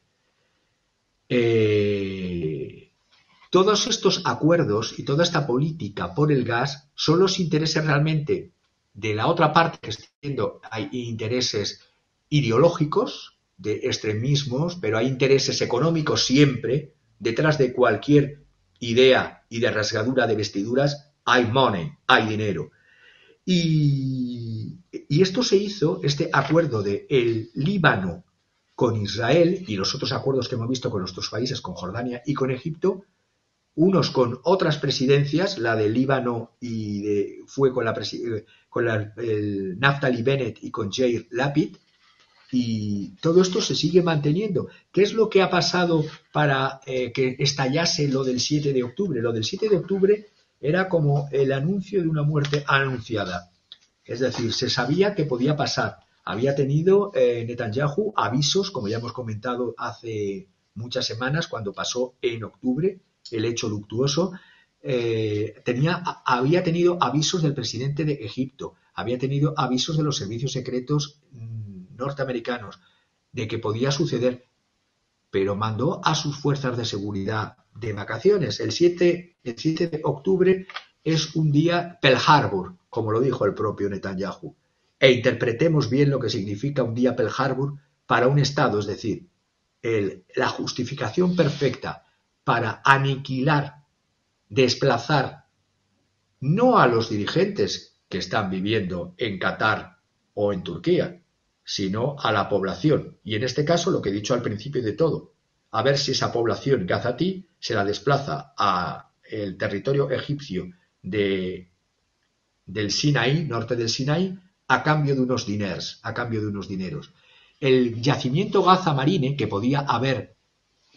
todos estos acuerdos y toda esta política por el gas son los intereses realmente de la otra parte, que está viendo, hay intereses ideológicos, de extremismos, pero hay intereses económicos siempre. Detrás de cualquier idea y de rasgadura de vestiduras hay money, hay dinero. Y esto se hizo, este acuerdo de el Líbano con Israel y los otros acuerdos que hemos visto con nuestros países, con Jordania y con Egipto, unos con otras presidencias, la de Líbano fue con el Naftali Bennett y con Yair Lapid, y todo esto se sigue manteniendo. ¿Qué es lo que ha pasado para que estallase lo del 7 de octubre? Lo del 7 de octubre era como el anuncio de una muerte anunciada. Es decir, se sabía que podía pasar. Había tenido Netanyahu avisos, como ya hemos comentado hace muchas semanas, cuando pasó en octubre el hecho luctuoso. Había tenido avisos del presidente de Egipto, había tenido avisos de los servicios secretos norteamericanos de que podía suceder, pero mandó a sus fuerzas de seguridad de vacaciones. El 7 de octubre es un día Pearl Harbor, como lo dijo el propio Netanyahu, e interpretemos bien lo que significa un día Pearl Harbor para un Estado, es decir, la justificación perfecta para aniquilar, desplazar, no a los dirigentes que están viviendo en Qatar o en Turquía, sino a la población. Y en este caso, lo que he dicho al principio de todo, a ver si esa población gazatí se la desplaza al territorio egipcio del Sinaí, norte del Sinaí, a cambio de unos dineros. El yacimiento Gaza Marine, que podía haber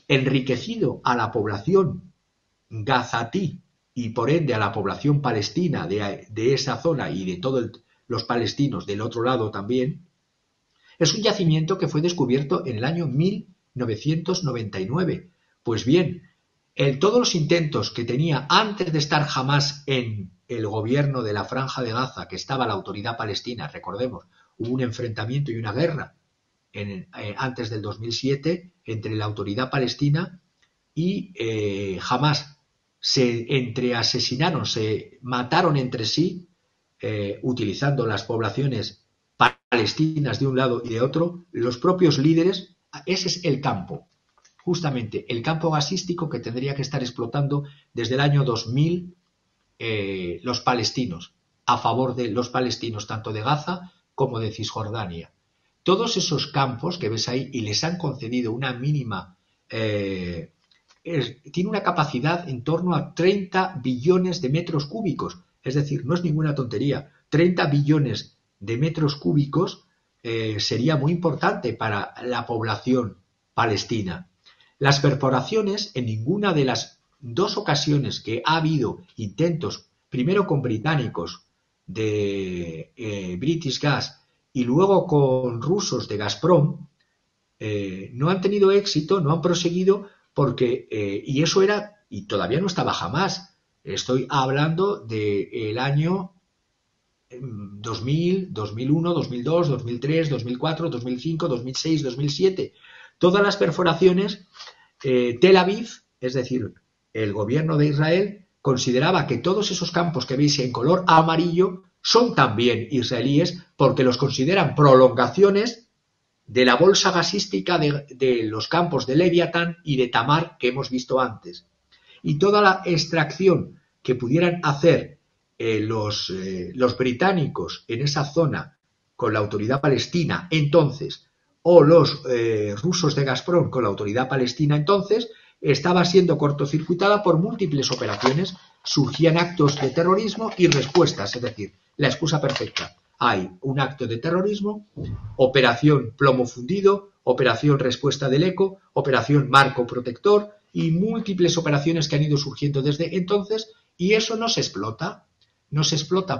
enriquecido a la población gazatí y por ende a la población palestina de esa zona y de todos los palestinos del otro lado también, es un yacimiento que fue descubierto en el año 1999. Pues bien, todos los intentos que tenía antes de estar jamás en el gobierno de la Franja de Gaza, que estaba la autoridad palestina, recordemos, hubo un enfrentamiento y una guerra antes del 2007 entre la autoridad palestina y Hamás. Se mataron entre sí, utilizando las poblaciones palestinas de un lado y de otro, los propios líderes. Ese es el campo, justamente el campo gasístico que tendría que estar explotando desde el año 2000 los palestinos, a favor de los palestinos tanto de Gaza como de Cisjordania. Todos esos campos que ves ahí, y les han concedido una mínima, tiene una capacidad en torno a 30 billones de metros cúbicos, es decir, no es ninguna tontería, 30 billones de metros cúbicos sería muy importante para la población palestina. Las perforaciones, en ninguna de las dos ocasiones que ha habido intentos, primero con británicos de British Gas y luego con rusos de Gazprom, no han tenido éxito, no han proseguido, porque, y eso era, y todavía no estaba jamás, estoy hablando del año 2000, 2001, 2002, 2003, 2004, 2005, 2006, 2007. Todas las perforaciones, Tel Aviv, es decir, el gobierno de Israel, consideraba que todos esos campos que veis en color amarillo son también israelíes porque los consideran prolongaciones de la bolsa gasística de los campos de Leviatán y de Tamar que hemos visto antes. Y toda la extracción que pudieran hacer los británicos en esa zona con la autoridad palestina entonces, o los rusos de Gazprom con la autoridad palestina entonces, estaba siendo cortocircuitada por múltiples operaciones. Surgían actos de terrorismo y respuestas, es decir, la excusa perfecta. Hay un acto de terrorismo, operación plomo fundido, operación respuesta del ECO, operación marco protector y múltiples operaciones que han ido surgiendo desde entonces, y eso no se explota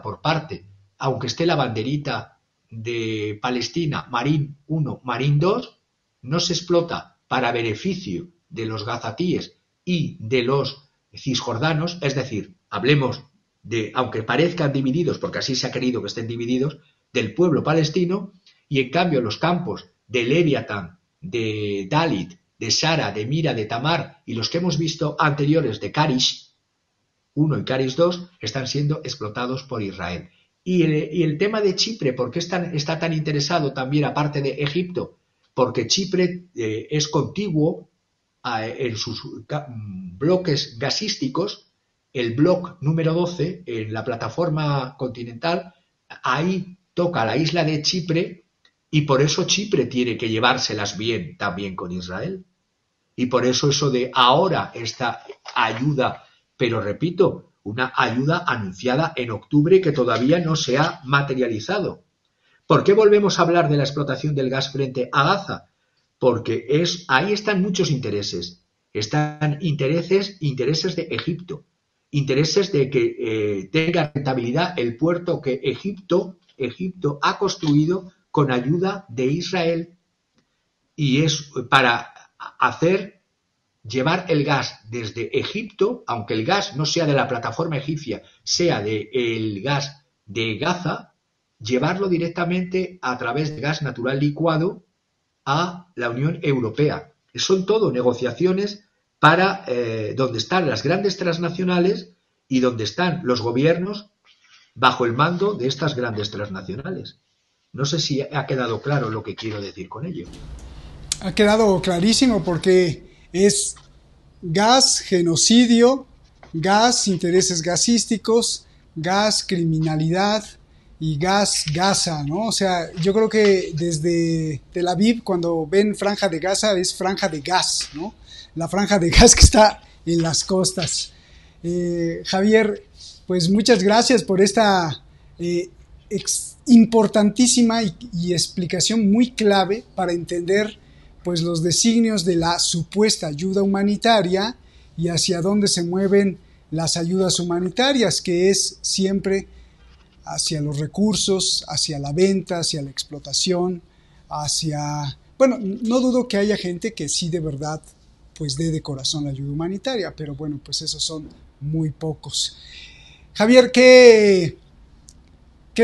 por parte, aunque esté la banderita de Palestina, Marín 1, Marín 2, no se explota para beneficio de los gazatíes y de los cisjordanos, es decir, hablemos de, aunque parezcan divididos, porque así se ha querido que estén divididos, del pueblo palestino, y en cambio los campos de Leviatán, de Dalit, de Sara, de Mira, de Tamar y los que hemos visto anteriores de Karish 1 y Karish 2 están siendo explotados por Israel. Y el tema de Chipre, ¿por qué está tan interesado también aparte de Egipto? Porque Chipre es contiguo en sus bloques gasísticos, el bloque número 12 en la plataforma continental, ahí toca la isla de Chipre y por eso Chipre tiene que llevárselas bien también con Israel. Y por eso de ahora esta ayuda, pero repito, una ayuda anunciada en octubre que todavía no se ha materializado. ¿Por qué volvemos a hablar de la explotación del gas frente a Gaza? Porque ahí están muchos intereses. Están intereses de Egipto, intereses de que tenga rentabilidad el puerto que Egipto ha construido con ayuda de Israel, y es para llevar el gas desde Egipto, aunque el gas no sea de la plataforma egipcia, sea del gas de Gaza, llevarlo directamente a través de gas natural licuado a la Unión Europea. Son todo negociaciones para donde están las grandes transnacionales y donde están los gobiernos bajo el mando de estas grandes transnacionales. No sé si ha quedado claro lo que quiero decir con ello. Ha quedado clarísimo, porque es gas, genocidio, gas, intereses gasísticos, gas, criminalidad y gas, Gaza, ¿no? O sea, yo creo que desde Tel Aviv, cuando ven Franja de Gaza, es franja de gas, ¿no? La franja de gas que está en las costas. Javier, pues muchas gracias por esta importantísima y explicación muy clave para entender pues los designios de la supuesta ayuda humanitaria y hacia dónde se mueven las ayudas humanitarias, que es siempre hacia los recursos, hacia la venta, hacia la explotación, bueno, no dudo que haya gente que sí de verdad pues dé de corazón la ayuda humanitaria, pero bueno, pues esos son muy pocos. Javier, ¿qué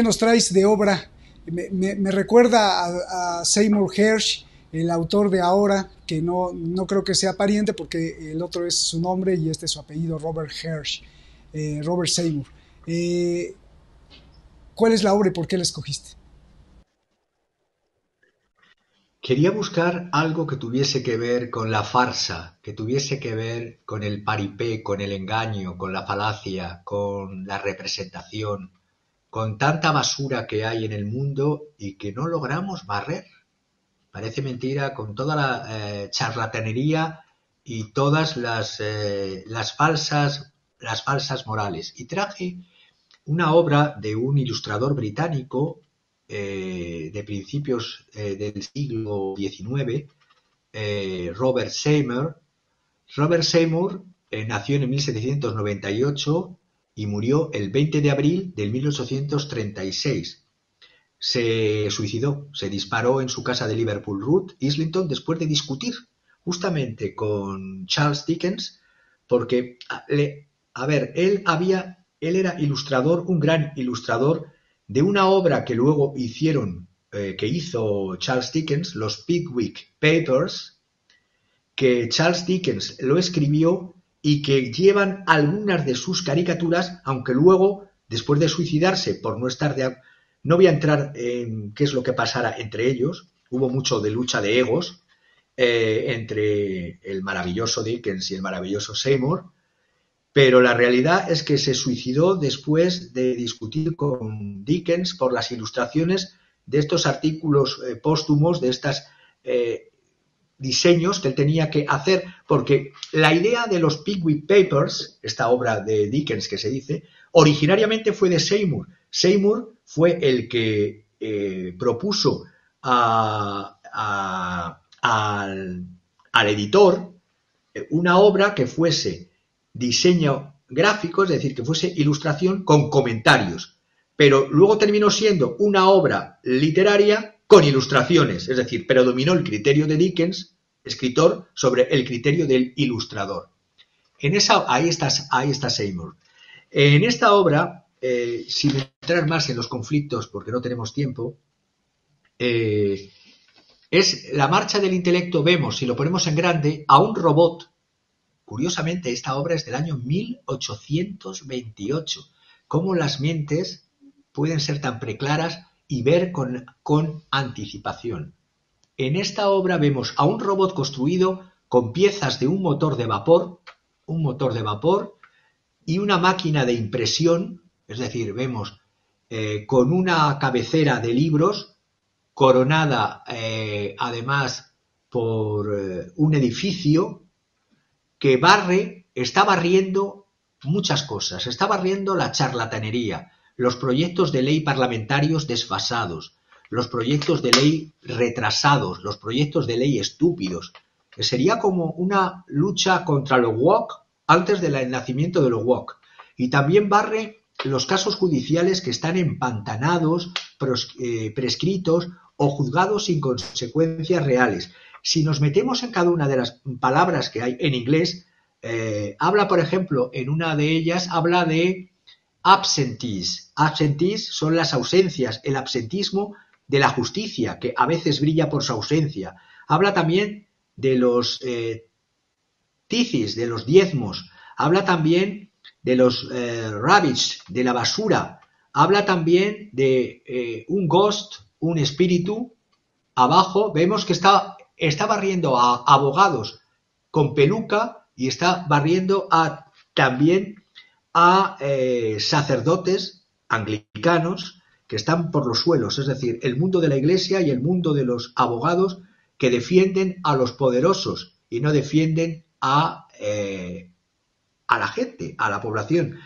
nos traes de obra? Me recuerda a Seymour Hersh, el autor de Ahora, que no creo que sea pariente porque el otro es su nombre y este es su apellido, Robert Hersh, Robert Seymour. ¿Cuál es la obra y por qué la escogiste? Quería buscar algo que tuviese que ver con la farsa, que tuviese que ver con el paripé, con el engaño, con la falacia, con la representación, con tanta basura que hay en el mundo y que no logramos barrer. Parece mentira, con toda la charlatanería y todas las falsas morales. Y traje una obra de un ilustrador británico de principios del siglo XIX, Robert Seymour. Robert Seymour nació en 1798 y murió el 20 de abril de 1836. Se suicidó, se disparó en su casa de Liverpool Road, Islington, después de discutir justamente con Charles Dickens, porque, él era ilustrador, un gran ilustrador de una obra que luego que hizo Charles Dickens, los Pickwick Papers, que Charles Dickens lo escribió y que llevan algunas de sus caricaturas, aunque luego, después de suicidarse por no estar no voy a entrar en qué es lo que pasara entre ellos, hubo mucho de lucha de egos entre el maravilloso Dickens y el maravilloso Seymour, pero la realidad es que se suicidó después de discutir con Dickens por las ilustraciones de estos artículos póstumos, de estos diseños que él tenía que hacer, porque la idea de los Pickwick Papers, esta obra de Dickens que se dice, originariamente fue de Seymour. Seymour fue el que propuso al editor una obra que fuese diseño gráfico, es decir, que fuese ilustración con comentarios, pero luego terminó siendo una obra literaria con ilustraciones, es decir, predominó el criterio de Dickens, escritor, sobre el criterio del ilustrador. Ahí está Seymour. En esta obra, sin entrar más en los conflictos porque no tenemos tiempo, es la marcha del intelecto. Vemos, si lo ponemos en grande, a un robot. Curiosamente, esta obra es del año 1828. Cómo las mentes pueden ser tan preclaras y ver con anticipación. En esta obra vemos a un robot construido con piezas de un motor de vapor y una máquina de impresión, es decir, vemos con una cabecera de libros coronada además por un edificio que está barriendo muchas cosas. Está barriendo la charlatanería, los proyectos de ley parlamentarios desfasados, los proyectos de ley retrasados, los proyectos de ley estúpidos. Sería como una lucha contra lo woke antes del nacimiento de lo woke. Y también barre los casos judiciales que están empantanados, prescritos o juzgados sin consecuencias reales. Si nos metemos en cada una de las palabras que hay en inglés, habla, por ejemplo, en una de ellas, habla de absentees. Absentees son las ausencias, el absentismo de la justicia, que a veces brilla por su ausencia. Habla también de los tithes, de los diezmos. Habla también de los rubbish, de la basura. Habla también de un ghost, un espíritu. Abajo vemos que está barriendo a abogados con peluca y está barriendo también a sacerdotes anglicanos que están por los suelos, es decir, el mundo de la iglesia y el mundo de los abogados que defienden a los poderosos y no defienden a la gente, a la población.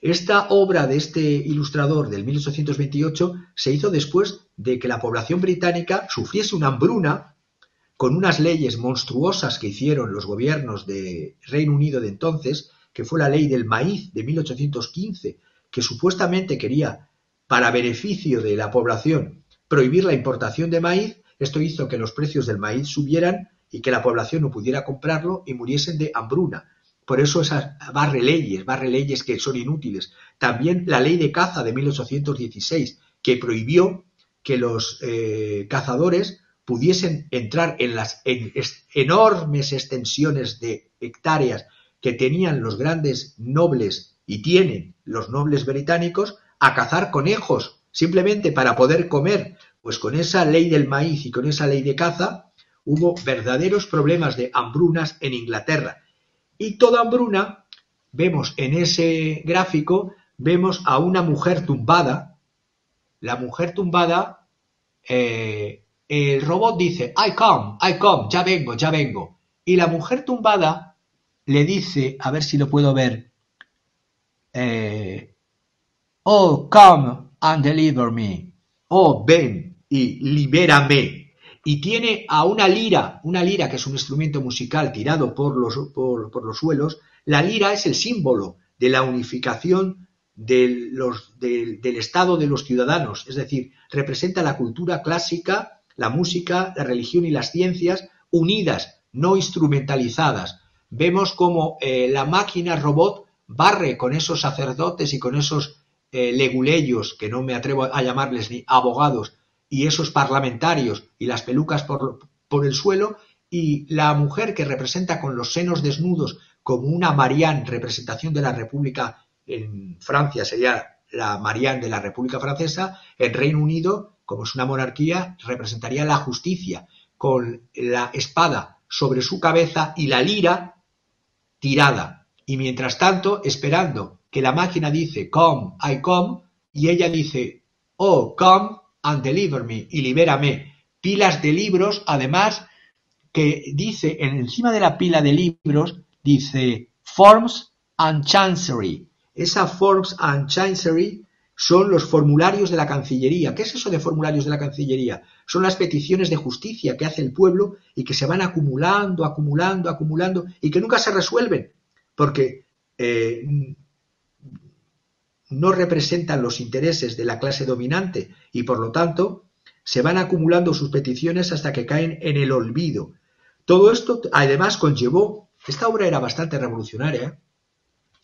Esta obra de este ilustrador del 1828 se hizo después de que la población británica sufriese una hambruna con unas leyes monstruosas que hicieron los gobiernos de Reino Unido de entonces, que fue la ley del maíz de 1815, que supuestamente quería, para beneficio de la población, prohibir la importación de maíz. Esto hizo que los precios del maíz subieran y que la población no pudiera comprarlo y muriesen de hambruna. Por eso esas barre leyes que son inútiles. También la ley de caza de 1816, que prohibió que los cazadores pudiesen entrar en las enormes extensiones de hectáreas que tenían los grandes nobles y tienen los nobles británicos a cazar conejos, simplemente para poder comer. Pues con esa ley del maíz y con esa ley de caza hubo verdaderos problemas de hambrunas en Inglaterra. Y toda hambruna, vemos en ese gráfico, vemos a una mujer tumbada. La mujer tumbada, el robot dice, I come, ya vengo. Y la mujer tumbada le dice, a ver si lo puedo ver, oh, come and deliver me. Oh, ven y libérame. Y tiene a una lira que es un instrumento musical tirado por los suelos. La lira es el símbolo de la unificación del estado de los ciudadanos, es decir, representa la cultura clásica, la música, la religión y las ciencias unidas, no instrumentalizadas. Vemos como la máquina robot barre con esos sacerdotes y con esos leguleyos, que no me atrevo a llamarles ni abogados, y esos parlamentarios y las pelucas por el suelo, y la mujer que representa con los senos desnudos como una Marianne, representación de la República en Francia, sería la Marianne de la República Francesa. En Reino Unido, como es una monarquía, representaría la justicia, con la espada sobre su cabeza y la lira tirada. Y mientras tanto, esperando que la máquina dice, come, I come, y ella dice, oh, come and deliver me, y libérame. Pilas de libros, además, que dice, encima de la pila de libros, dice, Forms and Chancery. Esa Forms and Chancery son los formularios de la Cancillería. ¿Qué es eso de formularios de la Cancillería? Son las peticiones de justicia que hace el pueblo y que se van acumulando, y que nunca se resuelven, porque no representan los intereses de la clase dominante y por lo tanto se van acumulando sus peticiones hasta que caen en el olvido. Todo esto además conllevó, esta obra era bastante revolucionaria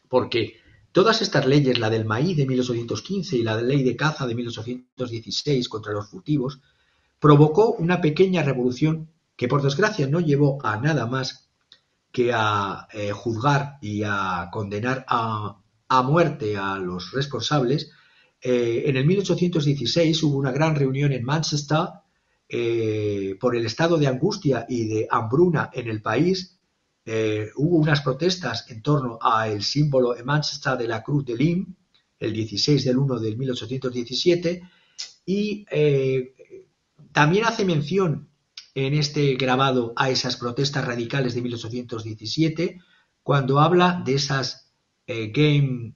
porque Todas estas leyes, la del maíz de 1815 y la ley de caza de 1816 contra los furtivos, provocó una pequeña revolución que por desgracia no llevó a nada más que a juzgar y a condenar a muerte a los responsables. En el 1816 hubo una gran reunión en Manchester por el estado de angustia y de hambruna en el país. Hubo unas protestas en torno al símbolo en Manchester de la Cruz de Lim, el 16 del 1 del 1817, y también hace mención en este grabado a esas protestas radicales de 1817, cuando habla de esas game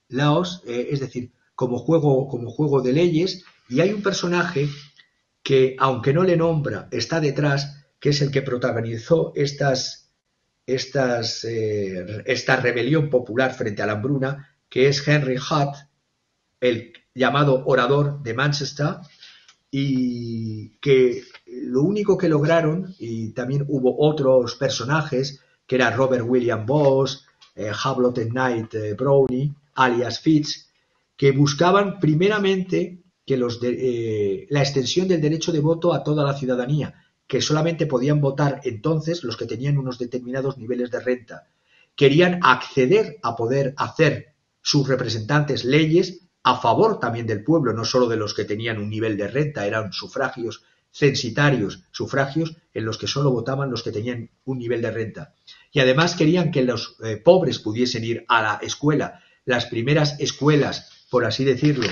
laws, es decir, como juego de leyes, y hay un personaje que, aunque no le nombra, está detrás, que es el que protagonizó esta rebelión popular frente a la hambruna, que es Henry Hutt, el llamado orador de Manchester, y que lo único que lograron, y también hubo otros personajes, que era Robert William Boss, Hablot Knight Brownie, alias Fitz, que buscaban primeramente que la extensión del derecho de voto a toda la ciudadanía, que solamente podían votar entonces los que tenían unos determinados niveles de renta. Querían acceder a poder hacer sus representantes leyes a favor también del pueblo, no solo de los que tenían un nivel de renta, eran sufragios censitarios, sufragios en los que solo votaban los que tenían un nivel de renta. Y además querían que los pobres pudiesen ir a la escuela, las primeras escuelas, por así decirlo,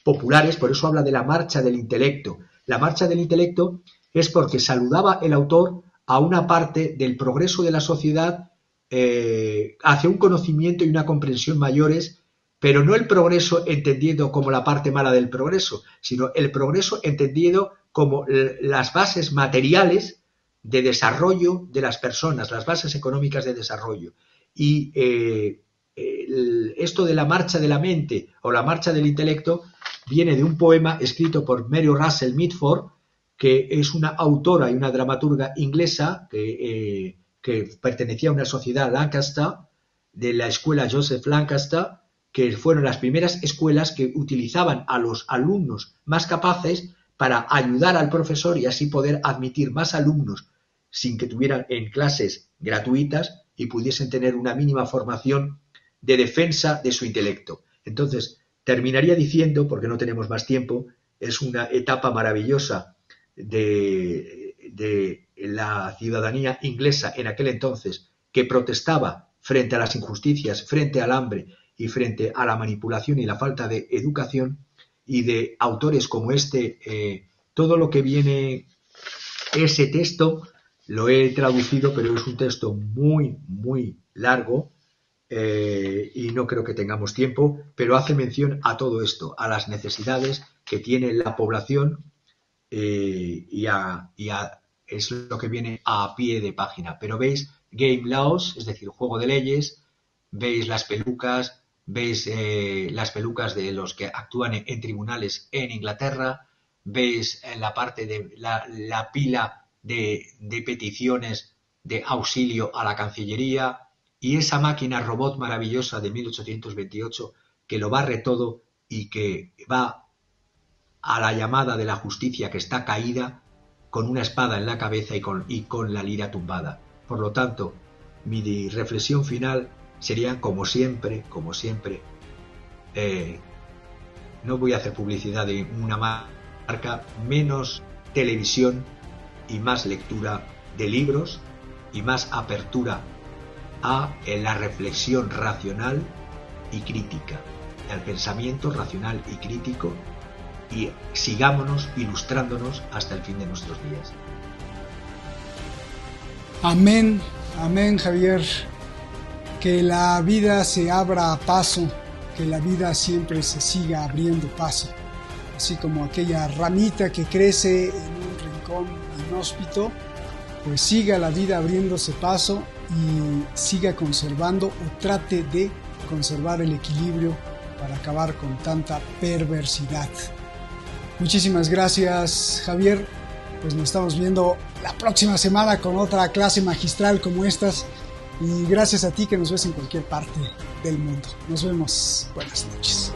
populares. Por eso habla de la marcha del intelecto. La marcha del intelecto es porque saludaba el autor a una parte del progreso de la sociedad hacia un conocimiento y una comprensión mayores, pero no el progreso entendido como la parte mala del progreso, sino el progreso entendido como las bases materiales de desarrollo de las personas, las bases económicas de desarrollo. Y esto de la marcha de la mente o la marcha del intelecto viene de un poema escrito por Mary Russell Mitford, que es una autora y una dramaturga inglesa que pertenecía a una sociedad Lancaster, de la escuela Joseph Lancaster, que fueron las primeras escuelas que utilizaban a los alumnos más capaces para ayudar al profesor y así poder admitir más alumnos sin que tuvieran en clases gratuitas y pudiesen tener una mínima formación de defensa de su intelecto. Entonces, terminaría diciendo, porque no tenemos más tiempo, es una etapa maravillosa de la ciudadanía inglesa en aquel entonces, que protestaba frente a las injusticias, frente al hambre y frente a la manipulación y la falta de educación, y de autores como este. Todo lo que viene, ese texto lo he traducido, pero es un texto muy, muy largo, y no creo que tengamos tiempo, pero hace mención a todo esto, a las necesidades que tiene la población, es lo que viene a pie de página. Pero veis game laws, es decir, juego de leyes, veis las pelucas, veis las pelucas de los que actúan en tribunales en Inglaterra, veis la parte de la pila de peticiones de auxilio a la Cancillería, y esa máquina robot maravillosa de 1828 que lo barre todo y que va a la llamada de la justicia, que está caída con una espada en la cabeza y con la lira tumbada. Por lo tanto, mi reflexión final sería, como siempre, no voy a hacer publicidad de una marca, menos televisión y más lectura de libros y más apertura a la reflexión racional y crítica, al pensamiento racional y crítico, y sigámonos ilustrándonos hasta el fin de nuestros días. Amén, amén, Javier. Que la vida se abra a paso, que la vida siempre se siga abriendo paso, así como aquella ramita que crece en un rincón inhóspito, pues siga la vida abriéndose paso y siga conservando o trate de conservar el equilibrio para acabar con tanta perversidad. Muchísimas gracias, Javier. Pues nos estamos viendo la próxima semana con otra clase magistral como estas. Y gracias a ti que nos ves en cualquier parte del mundo. Nos vemos. Buenas noches.